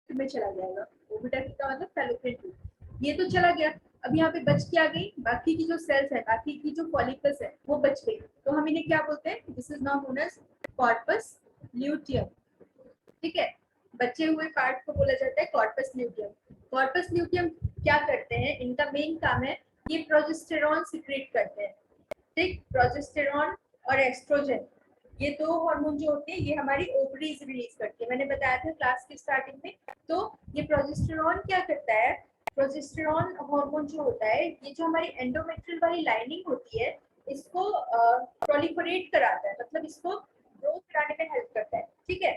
में चला जाएगा, ओविडक्ट का मतलब फैलोपियन ट्यूब, ये तो चला गया। अब यहाँ पे बच के आ गई बाकी की जो सेल्स है, बाकी की जो फॉलिकल्स है वो बच गई, तो हम इन्हें क्या बोलते हैं, this is now known as corpus luteum, ठीक है। बचे हुए पार्ट को बोला जाता है कॉर्पस ल्यूटियम। कॉर्पस ल्यूटियम क्या करते हैं, इनका मेन काम है, ये प्रोजेस्टेरॉन सिक्रेट करते हैं, ठीक। प्रोजेस्टेरॉन और एस्ट्रोजन, ये दो हार्मोन जो होते हैं ये हमारी ओवरीज रिलीज करती है, मैंने बताया था क्लास की स्टार्टिंग में। तो ये प्रोजेस्टेरॉन क्या करता है, प्रोजेस्टेरॉन हार्मोन जो होता है, ये जो हमारी एंडोमेट्रियल वाली लाइनिंग होती है इसको प्रोलिफरेट कराता है, मतलब इसको ग्रोथ कराने में हेल्प करता है, ठीक है।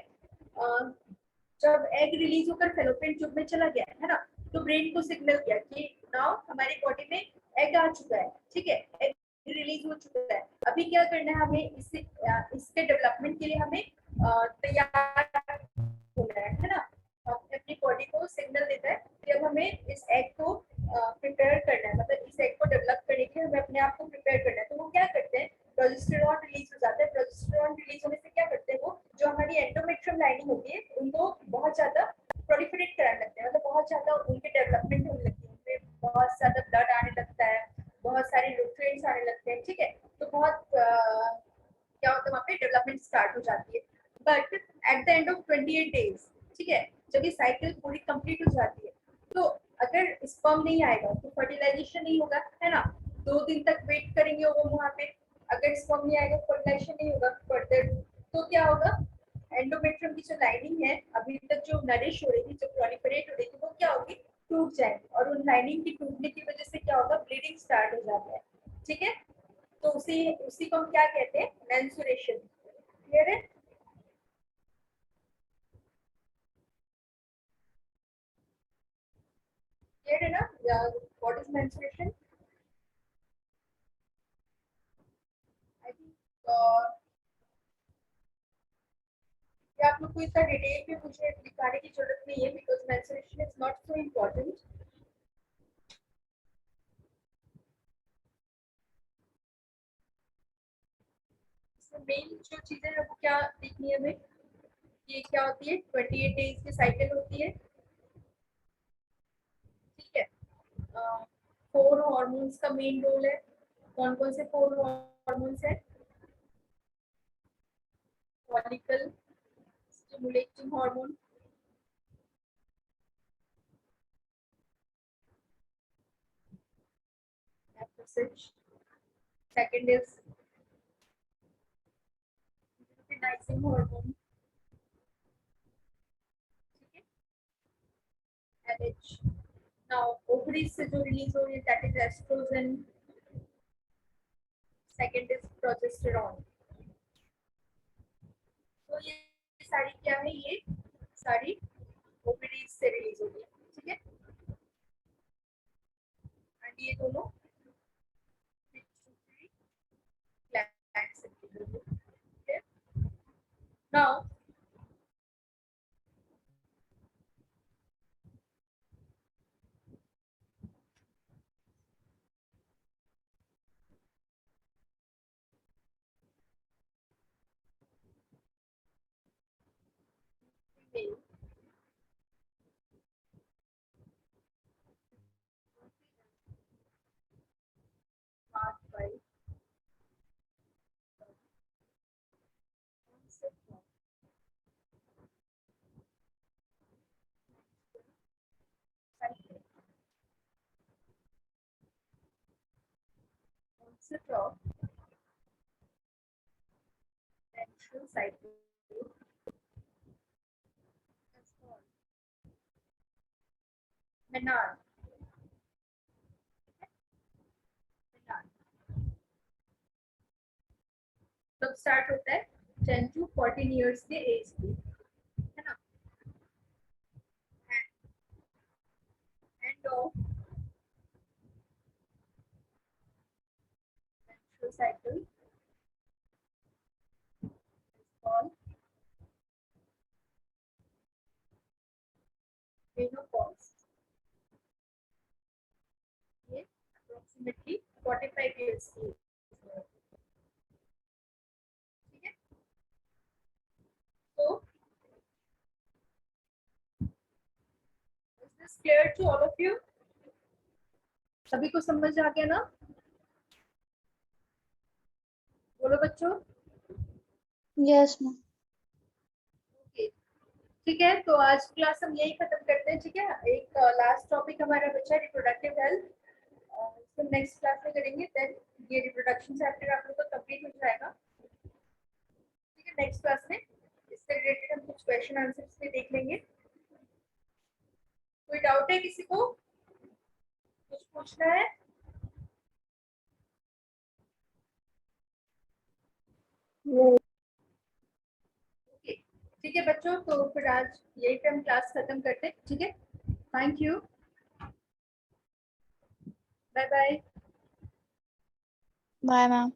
जब एग रिलीज होकर फेलोपियन ट्यूब में चला गया है ना, तो ब्रेन को सिग्नल किया कि नाउ हमारी बॉडी में एग आ चुका है, ठीक है, एग रिलीज हो चुका है। अभी क्या करना है हमें, इसके डेवलपमेंट के लिए हमें तैयार होना है ना। अपनी बॉडी को सिग्नल देता है कि अब हमें इस एग को प्रिपेयर करना है, मतलब इस एग को डेवलप करने के लिए हमें अपने आप को प्रिपेयर करना है। तो वो क्या करते हैं, प्रोजेस्टेरॉन रिलीज हो जाता है, प्रोजेस्टेरॉन रिलीज होने से क्या करते हैं, वो जो हमारी एंडोमेट्रियम लाइनिंग होती है उनको बहुत ज्यादा प्रोलिफरेट कराने लगते हैं, मतलब बहुत ज्यादा उनके डेवलपमेंट होने लगती है, उनमें बहुत ज्यादा ब्लड आने लगता है, बहुत सारे न्यूट्रिएंट्स आने लगते हैं, ठीक है। तो बहुत क्या होता है, वहाँ पे डेवलपमेंट स्टार्ट हो जाती है। But at the end of 28 days, ठीक है, जब ये साइकिल पूरी कंप्लीट हो जाती है, तो अगर स्पर्म नहीं आएगा तो फर्टिलाइजेशन नहीं होगा, है ना। 2 दिन तक वेट करेंगे वो वहाँ पे, अगर स्पर्म नहीं आएगा फर्टिलाइजेशन नहीं होगा फर्दर, तो क्या होगा, एंडोमेट्रियम की जो लाइनिंग है अभी तक जो नरिश हो रही थी, जो प्रोलिफरेट हो रही थी, वो क्या होगी, टूट जाएगी, और उन लाइनिंग की टूटने की वजह से क्या होगा, ब्लीडिंग स्टार्ट हो जाता है, ठीक है। तो उसी उसी को हम क्या कहते हैं, मेंस्ट्रुएशन। क्लियर है? क्लियर है ना, what is menstruation? I think ये आप लोग को इतना डिटेल में मुझे दिखाने की जरूरत नहीं है, because menstruation is not so important. इसमें मेन जो चीजें हैं वो क्या देखनी है हमें, ये क्या होती है, 28 डेज की साइकिल होती है, ठीक है। 4 हार्मोन्स का मेन रोल है, कौन कौन से 4 हार्मोन्स है, follicle stimulating hormone, FSH, second is luteinizing hormone, ठीक है, LH, नाउ ओवरीज से जो रिलीज हो रही है that is estrogen, second is progesterone. तो ये सारी क्या है, ये सारी ओवरीज से रिलीज हो रही है, ठीक है। एंड ये दोनों ग्लैंड से रिलीज हो रही है, ठीक है। Now female marked by concept of cycle, concept of menstrual cycle is called menarche, menarche। तब स्टार्ट होता है 10 to 14 इयर्स के एज पे, है ना। End of menstrual cycle is called menopause। ये approximately 45 years की age में, ठीक है। तो is this clear to all of you? सभी को समझ आ गया ना? बोलो बच्चों। Yes, ma'am. ओके, ठीक है। तो आज क्लास हम यही खत्म करते हैं, ठीक है। एक लास्ट टॉपिक हमारा बचा रिप्रोडक्टिव हेल्थ, इसको नेक्स्ट क्लास में करेंगे। देन ये रिप्रोडक्शन चैप्टर आप लोग का कंप्लीट हो जाएगा, ठीक है। नेक्स्ट क्लास में इससे रिलेटेड हम कुछ क्वेश्चन आंसर्स भी देख लेंगे। कोई डाउट है किसी को, कुछ पूछना है? ओके, ठीक है बच्चों। तो फिर आज यही पे हम क्लास खत्म करते हैं, ठीक है। Thank you, bye bye. Bye, ma'am.